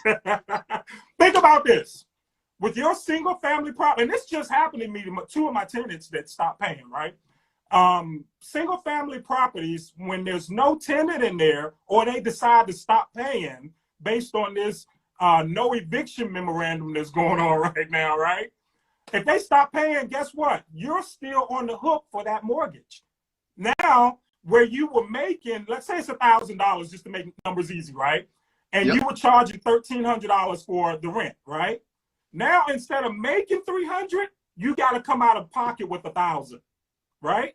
Think about this. With your single family property, and this just happened to me, 2 of my tenants that stopped paying, right? Single family properties, when there's no tenant in there, or they decide to stop paying based on this no eviction memorandum that's going on right now, right? If they stop paying, guess what? You're still on the hook for that mortgage. Now, where you were making, let's say it's $1,000, just to make numbers easy, right? And you were charging $1,300 for the rent, right? Now, instead of making $300, you got to come out of pocket with $1,000, right?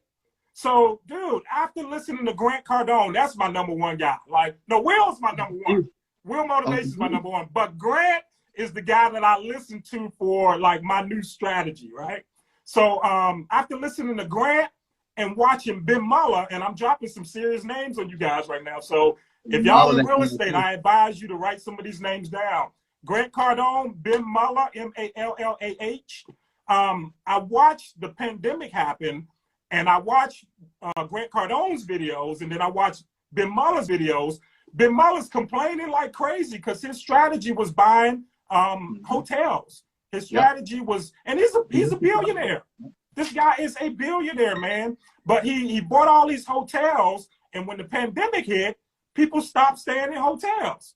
So, dude, after listening to Grant Cardone, that's my #1 guy. Like, no, Will's my #1. Will Motivation is my #1, but Grant is the guy that I listen to for like my new strategy, right? So after listening to Grant and watching Ben Muller, and I'm dropping some serious names on you guys right now. So if y'all in real estate, I advise you to write some of these names down. Grant Cardone, Ben Muller, M-A-L-L-A-H. I watched the pandemic happen, and I watched Grant Cardone's videos, and then I watched Ben Muller's videos. Ben Muller's complaining like crazy because his strategy was buying hotels. His strategy was, and he's a billionaire. This guy is a billionaire, man. But he bought all these hotels, and when the pandemic hit, people stopped staying in hotels.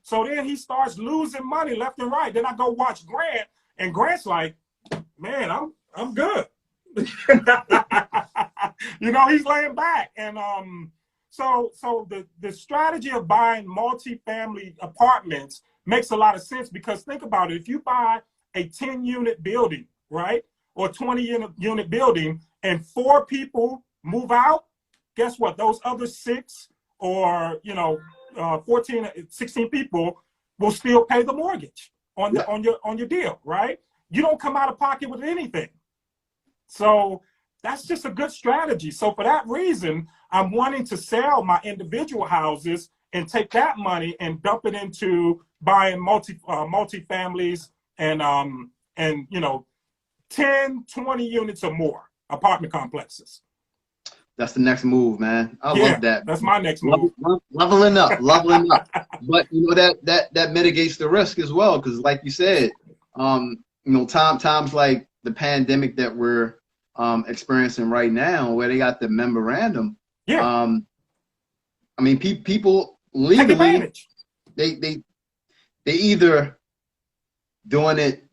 So then he starts losing money left and right. Then I go watch Grant, and Grant's like, man, I'm good. He's laying back. And so the strategy of buying multifamily apartments makes a lot of sense, because think about it. If you buy a 10-unit building, right, or 20-unit building, and 4 people move out, guess what? Those other 6 or 14, 16 people will still pay the mortgage on your deal, right? You don't come out of pocket with anything. So that's just a good strategy. So for that reason, I'm wanting to sell my individual houses and take that money and dump it into buying multi-families and 10, 20 units or more apartment complexes. That's the next move, man. I love that. That's my next move. Leveling up. But that mitigates the risk as well, because like you said, times like the pandemic that we're experiencing right now, where they got the memorandum. I mean, people legally, they either doing it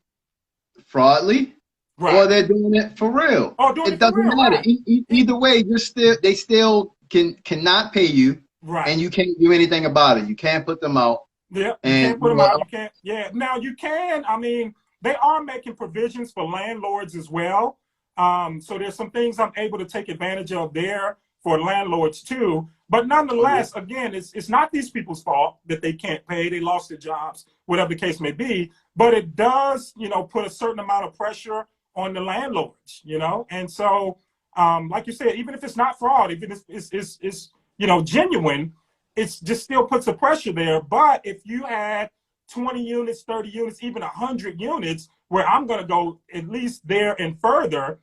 fraudly, right, or they're doing it for real. It doesn't matter. Right. Either way, they still cannot pay you, right, and you can't do anything about it. You can't put them out. Yeah, you can't put them out. You can't. Yeah, now you can. I mean, they are making provisions for landlords as well. So there's some things I'm able to take advantage of there for landlords too. But nonetheless, again, it's not these people's fault that they can't pay. They lost their jobs, whatever the case may be. But it does, put a certain amount of pressure on the landlords, And so, like you said, even if it's not fraud, even if it's genuine, it's just still puts a pressure there. But if you had 20 units, 30 units, even 100 units, where I'm going to go at least there and further,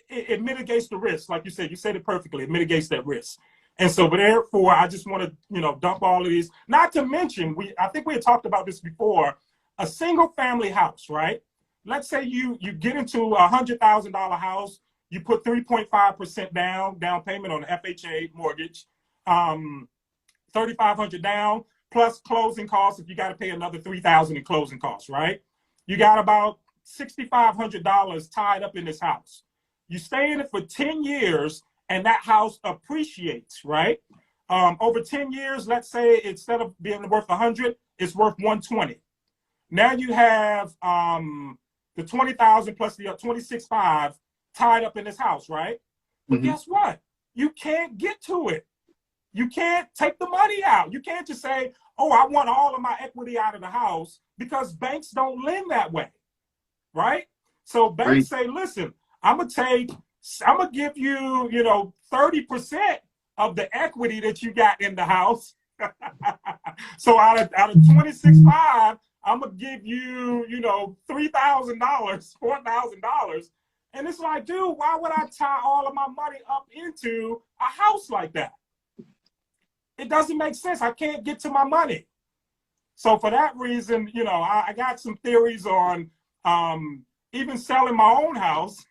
it mitigates the risk. Like you said it perfectly. It mitigates that risk. And so, but therefore, I just want to, dump all of these. Not to mention, I think we had talked about this before, a single family house, right? Let's say you get into a $100,000 house, you put 3.5% down payment on the FHA mortgage, $3,500 down, plus closing costs if you got to pay another $3,000 in closing costs, right? You got about $6,500 tied up in this house. You stay in it for 10 years and that house appreciates, right? Over 10 years, let's say instead of being worth 100, it's worth 120. Now you have the 20,000 plus the 26.5 tied up in this house, right? But guess what? You can't get to it. You can't take the money out. You can't just say, oh, I want all of my equity out of the house, because banks don't lend that way, right? So banks say, listen, I'm gonna give you, 30% of the equity that you got in the house. So out of 26.5, I'm gonna give you, $3,000, $4,000. And it's like, dude, why would I tie all of my money up into a house like that? It doesn't make sense. I can't get to my money. So for that reason, I got some theories on even selling my own house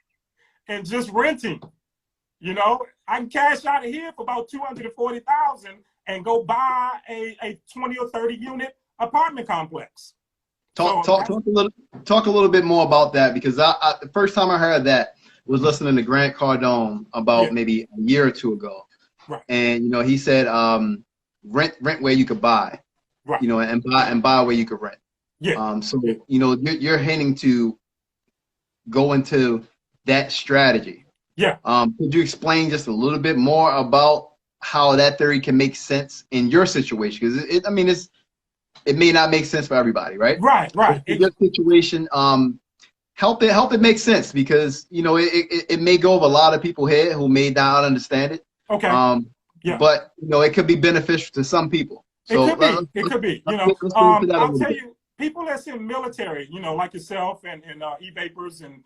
and just renting. I can cash out of here for about $240,000 and go buy a 20 or 30 unit apartment complex. Talk a little bit more about that, because the first time I heard that was listening to Grant Cardone about maybe a year or two ago. Right. And he said rent where you could buy, right, and buy where you could rent. Yeah. So you're hinting to go into that strategy. Yeah. Could you explain just a little bit more about how that theory can make sense in your situation? Because it may not make sense for everybody, right? Right. In your situation, help it make sense, because it may go over a lot of people's head who may not understand it. Okay. Yeah. But it could be beneficial to some people. So it could be. I'll tell you, people that's in military, like yourself and E-Vapors and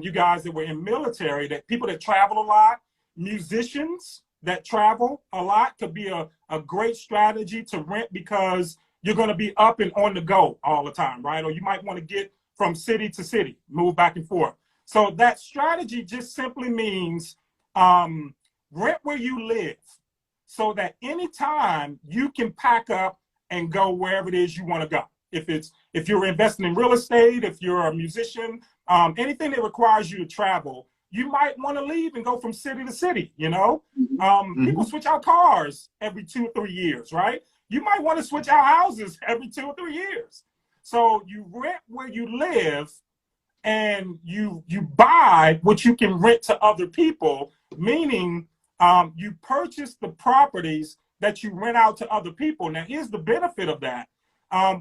you guys that were in military, that people that travel a lot, musicians that travel a lot, could be a great strategy to rent, because you're going to be up and on the go all the time, right? Or you might want to get from city to city, move back and forth. So that strategy just simply means rent where you live, so that anytime you can pack up and go wherever it is you want to go. If you're investing in real estate, if you're a musician, anything that requires you to travel, you might want to leave and go from city to city. People switch out cars every 2 or 3 years, right? You might want to switch out houses every 2 or 3 years. So you rent where you live, and you buy what you can rent to other people, meaning you purchase the properties that you rent out to other people. Now, here's the benefit of that.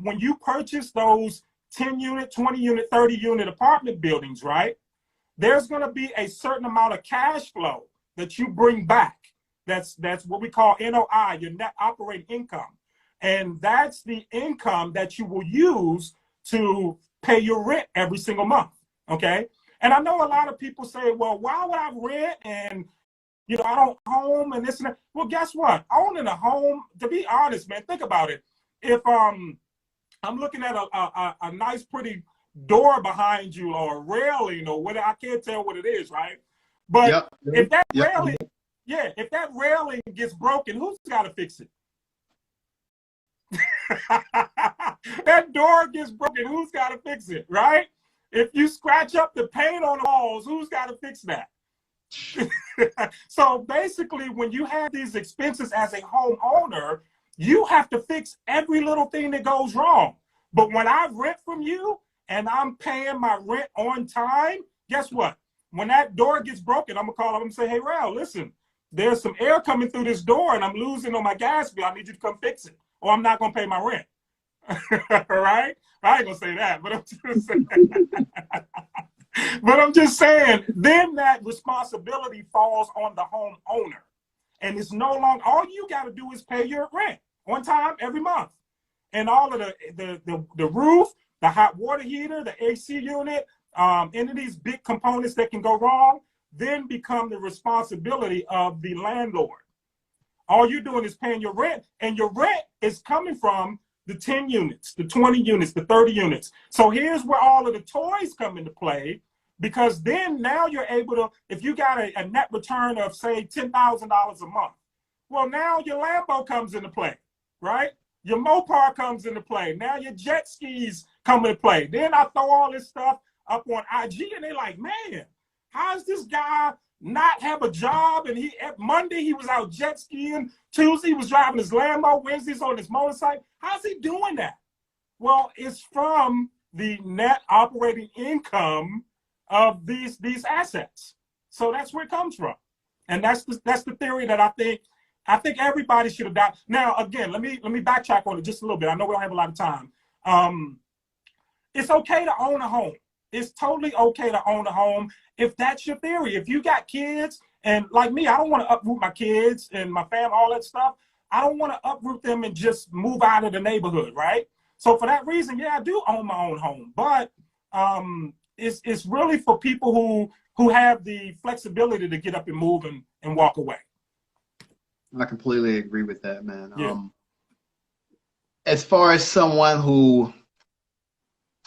When you purchase those 10 unit, 20 unit, 30 unit apartment buildings, right, there's going to be a certain amount of cash flow that you bring back. That's what we call NOI, your net operating income. And that's the income that you will use to pay your rent every single month. Okay. And I know a lot of people say, well, why would I rent? And, I don't home and this and that. Well, guess what? Owning a home, to be honest, man, think about it. If I'm looking at a nice, pretty door behind you, or a railing, or whatever, I can't tell what it is, right? But if that railing, if that railing gets broken, who's got to fix it? That door gets broken, who's got to fix it, right? If you scratch up the paint on the walls, who's got to fix that? So basically, when you have these expenses as a homeowner, you have to fix every little thing that goes wrong. But when I rent from you and I'm paying my rent on time, guess what? When that door gets broken, I'm gonna call up and say, hey, Ralph, listen, there's some air coming through this door and I'm losing on my gas bill. I need you to come fix it, or I'm not gonna pay my rent. Right? I ain't gonna say that, but I'm just saying. But I'm just saying, then that responsibility falls on the homeowner. And it's no longer, all you got to do is pay your rent on time every month. And all of the roof, the hot water heater, the AC unit, any of these big components that can go wrong, then become the responsibility of the landlord. All you're doing is paying your rent, and your rent is coming from the 10 units, the 20 units, the 30 units. So here's where all of the toys come into play, because then now you're able to, if you got a net return of, say, $10,000 a month, well, now your Lambo comes into play, right? Your Mopar comes into play. Now your jet skis come into play. Then I throw all this stuff up on IG, and they're like, man, How does this guy not have a job? And Monday he was out jet skiing, Tuesday he was driving his Lambo, Wednesday's on his motorcycle. How's he doing that? Well, it's from the net operating income of these assets. So that's where it comes from, and that's the theory that I think everybody should adopt. Now, again, let me backtrack on it just a little bit. I know we don't have a lot of time. It's okay to own a home. It's totally okay to own a home if that's your theory. If you got kids, and like me, I don't want to uproot my kids and my family, all that stuff. I don't want to uproot them and just move out of the neighborhood, right? So for that reason, yeah, I do own my own home. But it's really for people who have the flexibility to get up and move and walk away. I completely agree with that, man. Yeah. As far as someone who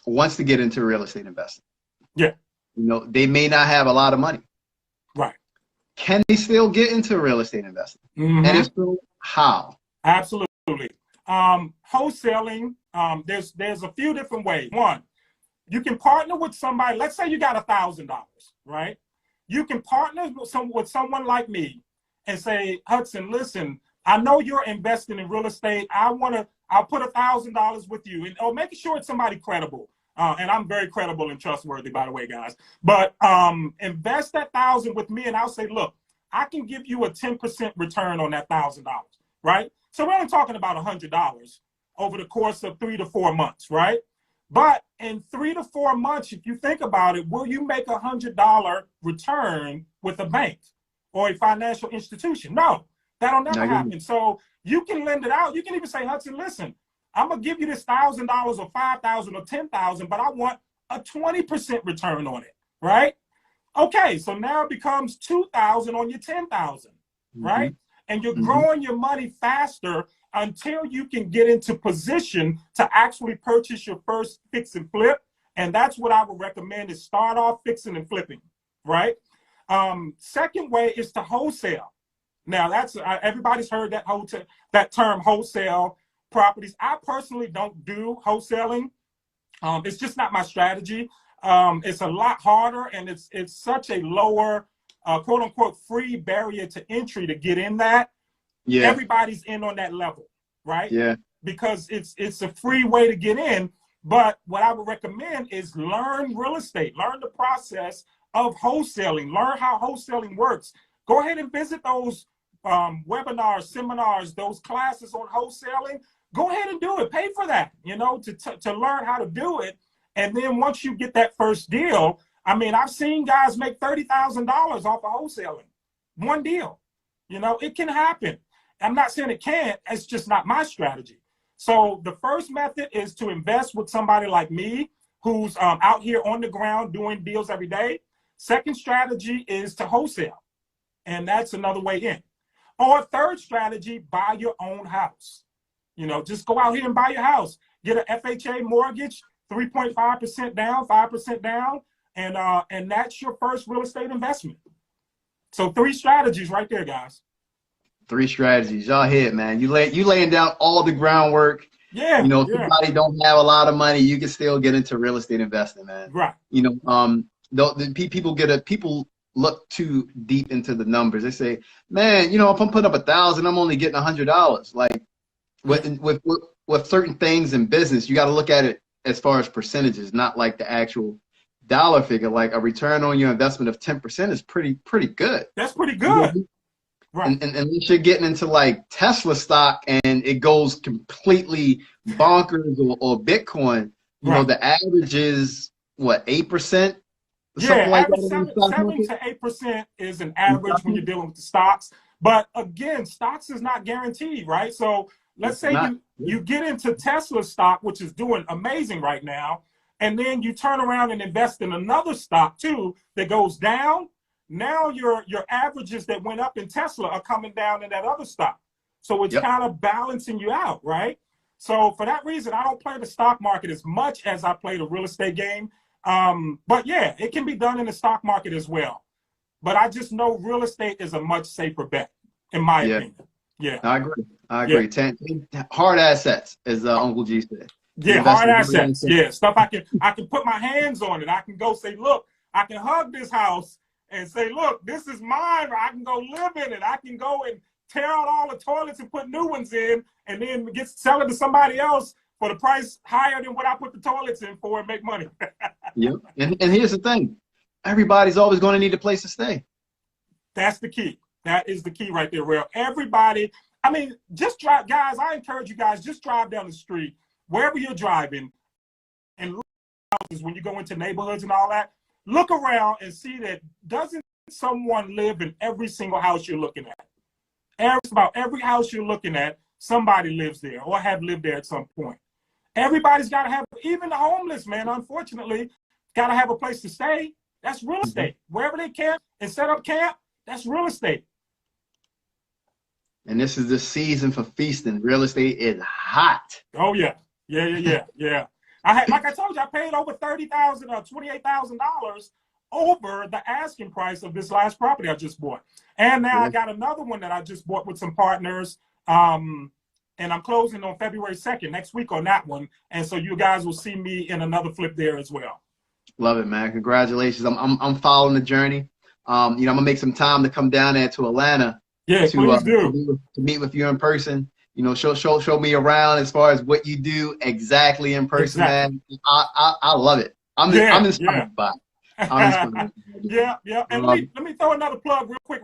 wants to get into real estate investing, yeah, you know, they may not have a lot of money. Right. Can they still get into real estate investing? Mm-hmm. And if so, how? Absolutely. Wholesaling, there's a few different ways. One, you can partner with somebody. Let's say you got $1,000, right? You can partner with someone like me and say, Hudson, listen, I know you're investing in real estate. I'll put $1,000 with you, and making sure it's somebody credible. And I'm very credible and trustworthy, by the way, guys. But invest that $1,000 with me, and I'll say, look, I can give you a 10% return on that $1,000, right? So we're only talking about $100 over the course of 3 to 4 months, right? But in 3 to 4 months, if you think about it, will you make a $100 return with a bank or a financial institution? No, that'll never happen. So you can lend it out. You can even say, Hudson, listen, I'm gonna give you this $1,000 or $5,000 or $10,000, but I want a 20% return on it, right? Okay, so now it becomes $2,000 on your $10,000, right? And you're growing your money faster until you can get into position to actually purchase your first fix and flip. And that's what I would recommend, is start off fixing and flipping, right? Second way is to wholesale. Now that's everybody's heard that term, wholesale properties. I personally don't do wholesaling. It's just not my strategy. It's a lot harder, and it's such a lower quote unquote free barrier to entry to get in that. Yeah. Everybody's in on that level, right? Yeah. Because it's a free way to get in. But what I would recommend is learn real estate, learn the process of wholesaling, learn how wholesaling works. Go ahead and visit those webinars, seminars, those classes on wholesaling. Go ahead and do it. Pay for that, you know, to learn how to do it. And then once you get that first deal, I mean, I've seen guys make $30,000 off of wholesaling. One deal. You know, it can happen. I'm not saying it can't. It's just not my strategy. So the first method is to invest with somebody like me who's out here on the ground doing deals every day. Second strategy is to wholesale. And that's another way in. Or third strategy, buy your own house. You know, just go out here and buy your house. Get an FHA mortgage, 3.5% down, 5% down, and that's your first real estate investment. So 3 strategies right there, guys. 3 strategies. Y'all hit, man. You laying down all the groundwork. Yeah. You know, if somebody don't have a lot of money, you can still get into real estate investing, man. Right. You know, people look too deep into the numbers. They say, man, you know, if I'm putting up $1,000, I'm only getting $100. Like with certain things in business, you got to look at it as far as percentages, not like the actual dollar figure. Like a return on your investment of 10% is pretty good. That's pretty good. Yeah. Right. And unless you're getting into like Tesla stock and it goes completely bonkers or Bitcoin, you know, the average is what, 8%? Yeah, like 7 to 8% is an average when you're dealing with the stocks. But again, stocks is not guaranteed, right? So let's say you get into Tesla stock, which is doing amazing right now, and then you turn around and invest in another stock too that goes down. Now your averages that went up in Tesla are coming down in that other stock. So it's kind of balancing you out, right? So for that reason, I don't play the stock market as much as I play the real estate game. But yeah, it can be done in the stock market as well. But I just know real estate is a much safer bet, in my opinion. Yeah. I agree. Yeah. Hard assets, as Uncle G said. Yeah, hard assets. Yeah, stuff I can put my hands on it. I can go say, look, I can hug this house and say, look, this is mine. I can go live in it. I can go and tear out all the toilets and put new ones in, and then sell it to somebody else for the price higher than what I put the toilets in for and make money. Yep. And here's the thing. Everybody's always going to need a place to stay. That's the key. That is the key right there, Real. Everybody, I mean, just drive, guys, I encourage you guys, just drive down the street, wherever you're driving, and look at houses when you go into neighborhoods and all that. Look around and see that doesn't someone live in every single house you're looking at? About every house you're looking at, somebody lives there or have lived there at some point. Everybody's got to have, even the homeless, man, unfortunately, got to have a place to stay. That's real estate. Wherever they camp and set up camp, that's real estate. And this is the season for feasting. Real estate is hot. Oh, yeah. Yeah. I had, like I told you, I paid over $30,000 or $28,000 over the asking price of this last property I just bought. And now I got another one that I just bought with some partners. And I'm closing on February 2nd, next week on that one. And so you guys will see me in another flip there as well. Love it, man. Congratulations. I'm following the journey. I'm gonna make some time to come down there to Atlanta. Yeah, please do. To meet with you in person. Show me around as far as what you do exactly in person, man. I love it. I'm inspired by it. I'm inspired. Yeah. And let me throw another plug real quick.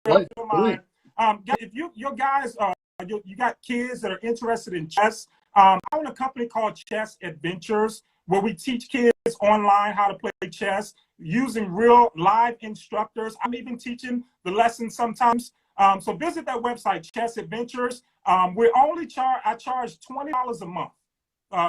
If you guys you got kids that are interested in chess, I own a company called Chess Adventures, where we teach kids online how to play chess using real live instructors. I'm even teaching the lessons sometimes. So visit that website, Chess Adventures. I charge $20 a month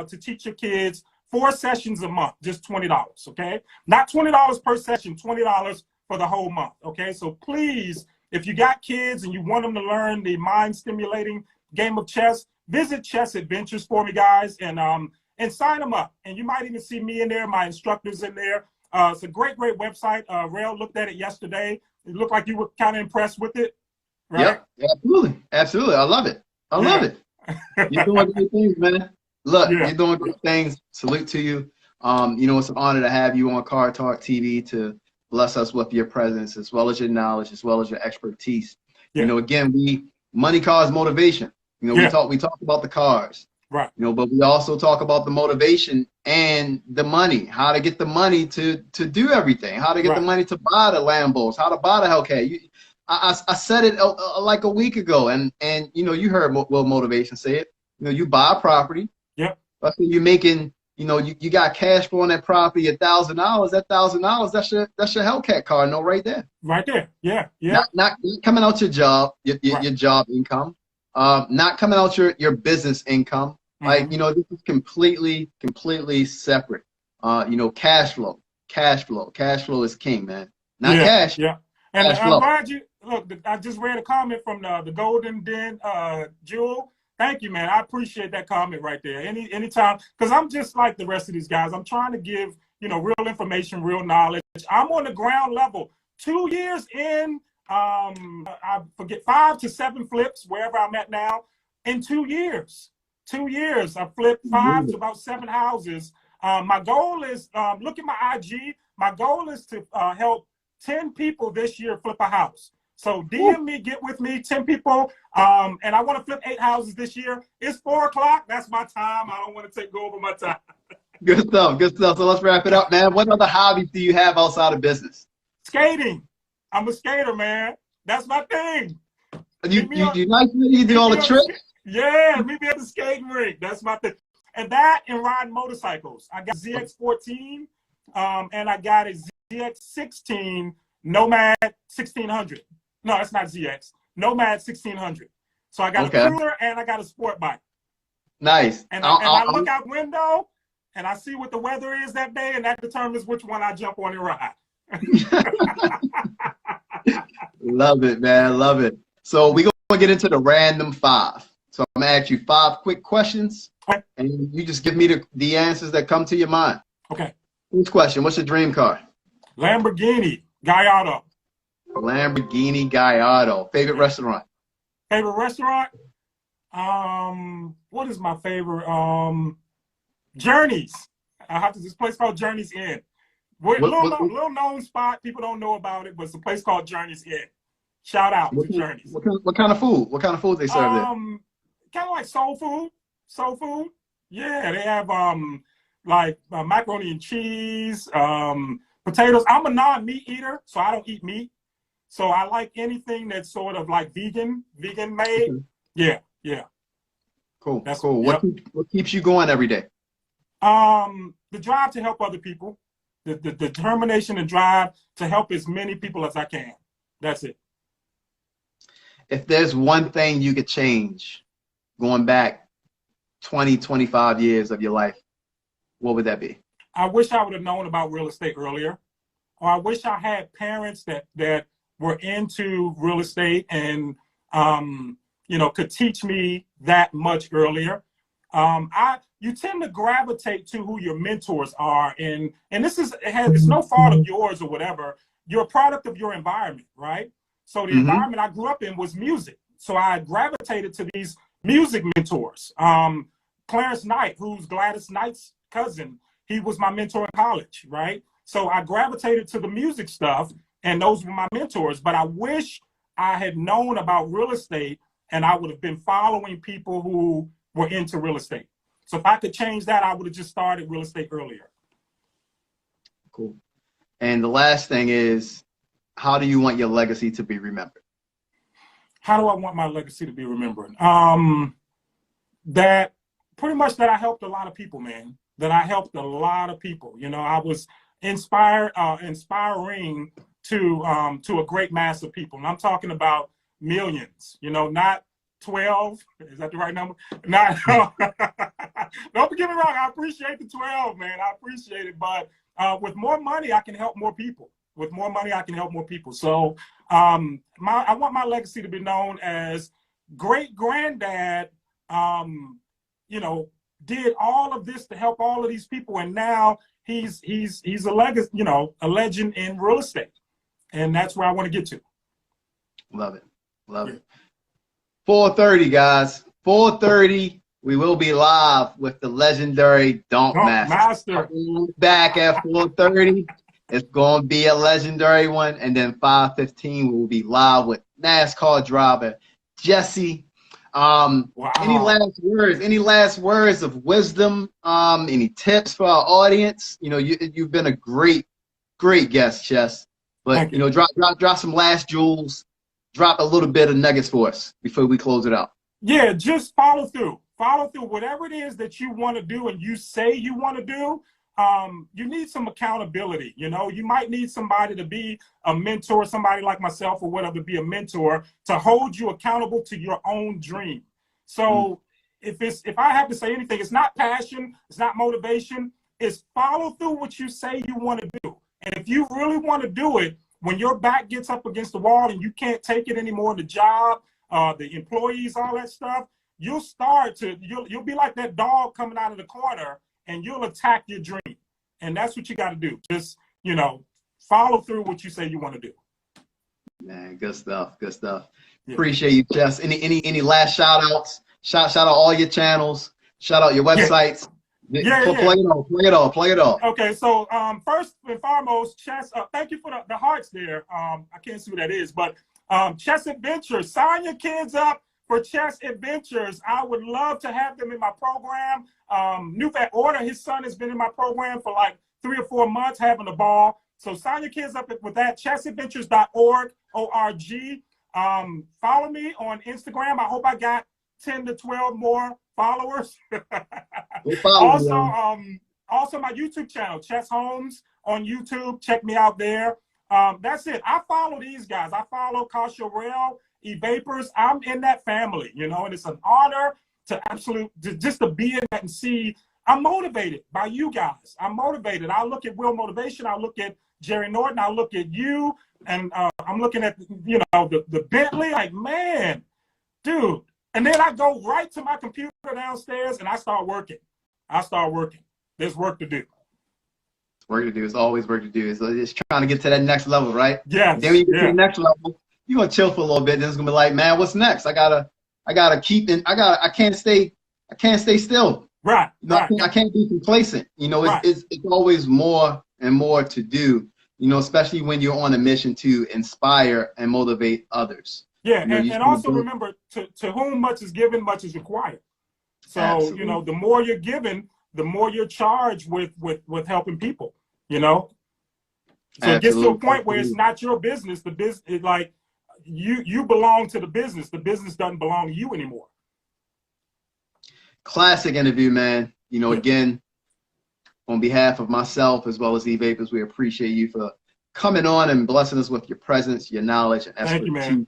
to teach your kids 4 sessions a month, just $20, okay? Not $20 per session, $20 for the whole month, okay? So please, if you got kids and you want them to learn the mind-stimulating game of chess, visit Chess Adventures for me, guys, and sign them up. And you might even see me in there, my instructors in there. It's a great website. Rail looked at it yesterday. It looked like you were kind of impressed with it, right? Yep, absolutely. I love it. I love it. You're doing great things, man. Look, you're doing great things. Salute to you. It's an honor to have you on Car Talk TV to bless us with your presence, as well as your knowledge, as well as your expertise. Again, money, cars, motivation. We talk about the cars. Right. But we also talk about the motivation and the money, how to get the money to do everything, how to get the money to buy the Lambos, how to buy the Hellcat. I said it like a week ago, and you heard Will Motivation say it. You buy a property. Yep. Let's say you're making, you got cash flow on that property, $1,000. That $1,000, that's your Hellcat car, right there. Right there. Yeah. Not coming out your job, your job income. Not coming out your business income. Like, this is completely separate. Cash flow is king, man. Not cash. Yeah. And I'm glad look, I just read a comment from the Golden Den Jewel. Thank you, man. I appreciate that comment right there. Anytime, because I'm just like the rest of these guys. I'm trying to give, real information, real knowledge. I'm on the ground level. 2 years in, I forget, 5 to 7 flips, wherever I'm at now, in 2 years. 2 years, I flipped 5 to about 7 houses. My goal is, look at my IG, my goal is to help 10 people this year flip a house. So DM me, get with me, 10 people, and I want to flip 8 houses this year. It's 4 o'clock. That's my time. I don't want to go over my time. Good stuff. So let's wrap it up, man. What other hobbies do you have outside of business? Skating. I'm a skater, man. That's my thing. You do all the tricks? Yeah, meet me at the skating rink. That's my thing. And riding motorcycles. I got ZX14, and I got a ZX16 Nomad 1600. No, that's not ZX. Nomad 1600. So I got a cruiser and I got a sport bike. Nice. And I look out window and I see what the weather is that day, and that determines which one I jump on and ride. Love it, man. Love it. So we're going to get into the random 5. So I'm going to ask you 5 quick questions, and you just give me the answers that come to your mind. Okay. First question, what's your dream car? Lamborghini Gallardo. Lamborghini Gallardo. Favorite restaurant? Favorite restaurant? What is my favorite? Journeys. I have this place called Journeys Inn. Little known spot. People don't know about it, but it's a place called Journey's Head. Shout out to Journey's. What kind of food? What kind of food they serve there? Kind of like soul food. Soul food. Yeah, they have like macaroni and cheese, potatoes. I'm a non-meat eater, so I don't eat meat. So I like anything that's sort of like vegan made. Okay. Yeah. Cool. That's cool. Yep. What keeps you going every day? The drive to help other people, the determination and drive to help as many people as I can. That's it. If there's one thing you could change going back 20, 25 years of your life, what would that be? I wish I would have known about real estate earlier. Or I wish I had parents that were into real estate and, could teach me that much earlier. You tend to gravitate to who your mentors are. And it's no fault of yours or whatever. You're a product of your environment, right? So the environment I grew up in was music. So I gravitated to these music mentors. Clarence Knight, who's Gladys Knight's cousin, he was my mentor in college, right? So I gravitated to the music stuff, and those were my mentors. But I wish I had known about real estate, and I would have been following people who were into real estate. So if I could change that, I would have just started real estate earlier. Cool. And the last thing is, how do you want your legacy to be remembered? How do I want my legacy to be remembered? That pretty much that I helped a lot of people, man. That I helped a lot of people. I was inspiring to a great mass of people. And I'm talking about millions, not 12. Is that the right number? Not, don't get me wrong. I appreciate the 12, man. I appreciate it. But with more money, I can help more people. With more money, I can help more people. So I want my legacy to be known as great granddad, did all of this to help all of these people. And now he's a legacy, a legend in real estate. And that's where I want to get to. Love it. Love it. 4:30, guys. 4:30. We will be live with the legendary Donk Master. Back at 4:30. It's going to be a legendary one. And then 5:15, we will be live with NASCAR driver Jesse. Wow. Any last words of wisdom? Any tips for our audience? You've been a great guest, Chess. But drop some last jewels. Drop a little bit of nuggets for us before we close it out. Yeah, just follow through. Follow through. Whatever it is that you want to do and you say you want to do, you need some accountability. You might need somebody to be a mentor, somebody like myself or whatever, to be a mentor, to hold you accountable to your own dream. So if I have to say anything, it's not passion, it's not motivation, it's follow through what you say you want to do. And if you really want to do it, when your back gets up against the wall and you can't take it anymore, the job, the employees, all that stuff, you'll be like that dog coming out of the corner and you'll attack your dream. And that's what you got to do. Just, follow through what you say you want to do. Man, good stuff. Good stuff. Yeah. Appreciate you, Jess. Any last shout outs? Shout out all your channels. Shout out your websites. Yeah. Play it all. Okay, so first and foremost, Chess, thank you for the hearts there. I can't see what that is, but Chess Adventures, sign your kids up for Chess Adventures. I would love to have them in my program. Newfat Order, his son has been in my program for like 3 or 4 months, having a ball. So sign your kids up with that, chessadventures.org, O-R-G. Follow me on Instagram. I hope I got 10 to 12 more followers. Also my YouTube channel, Chess Holmes on YouTube. Check me out there. That's it. I follow these guys. I follow Kasha Rell, E-Vapors. I'm in that family, and it's an honor just to be in that and see. I'm motivated by you guys. I'm motivated. I look at Will Motivation. I look at Jerry Norton. I look at you, and I'm looking at the Bentley. Like, man, dude. And then I go right to my computer downstairs and I start working. There's work to do. Work to do. There's always work to do. So just trying to get to that next level, right? Yeah. Then when you get to the next level, you're gonna chill for a little bit. Then it's gonna be like, man, what's next? I gotta keep in. I can't stay still. Right. I can't be complacent. It's always more and more to do, you know, especially when you're on a mission to inspire and motivate others. Yeah, you know, and also remember, to whom much is given, much is required. So, Absolutely. you know, the more you're given, the more you're charged with helping people, you know? So it gets to a point where it's not your business. The business, like, you belong to the business. The business doesn't belong to you anymore. Classic interview, man. You know, again, on behalf of myself as well as E-Vapors, we appreciate you for coming on and blessing us with your presence, your knowledge, and expertise. Thank you, man.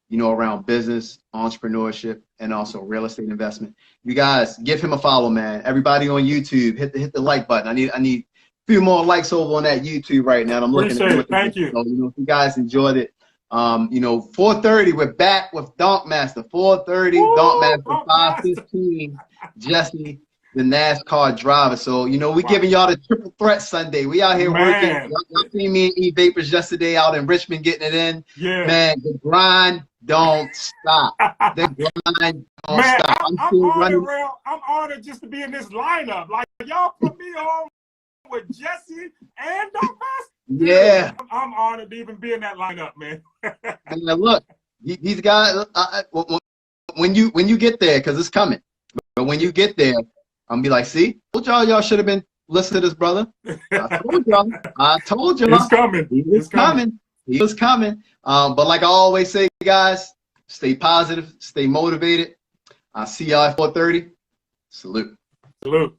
You know, around business, entrepreneurship, and also real estate investment. You guys, give him a follow, man. Everybody on YouTube, hit the like button. I need a few more likes over on that YouTube right now. I'm looking at it. Thank you. So, you know, if you guys enjoyed it, you know, 4:30, we're back with Donkmaster. 4:30, Donkmaster, 5:15, Jesse, the NASCAR driver. So, you know, we're giving y'all the triple threat Sunday. We out here working. Y'all seen me and E-Vapors yesterday out in Richmond getting it in. Yeah. Man, the grind don't stop. The grind don't stop. I'm honored just to be in this lineup. Like, y'all put me on with Jesse and Donkmaster. Yeah. I'm honored to even be in that lineup, man. And look, these guys, when you get there, because it's coming, but when you get there, I'm gonna be like, see, I told y'all should have been listening to this brother. I told y'all. It's coming. He was coming. He was coming. But like I always say, guys, stay positive, stay motivated. I'll see y'all at 4:30. Salute. Salute.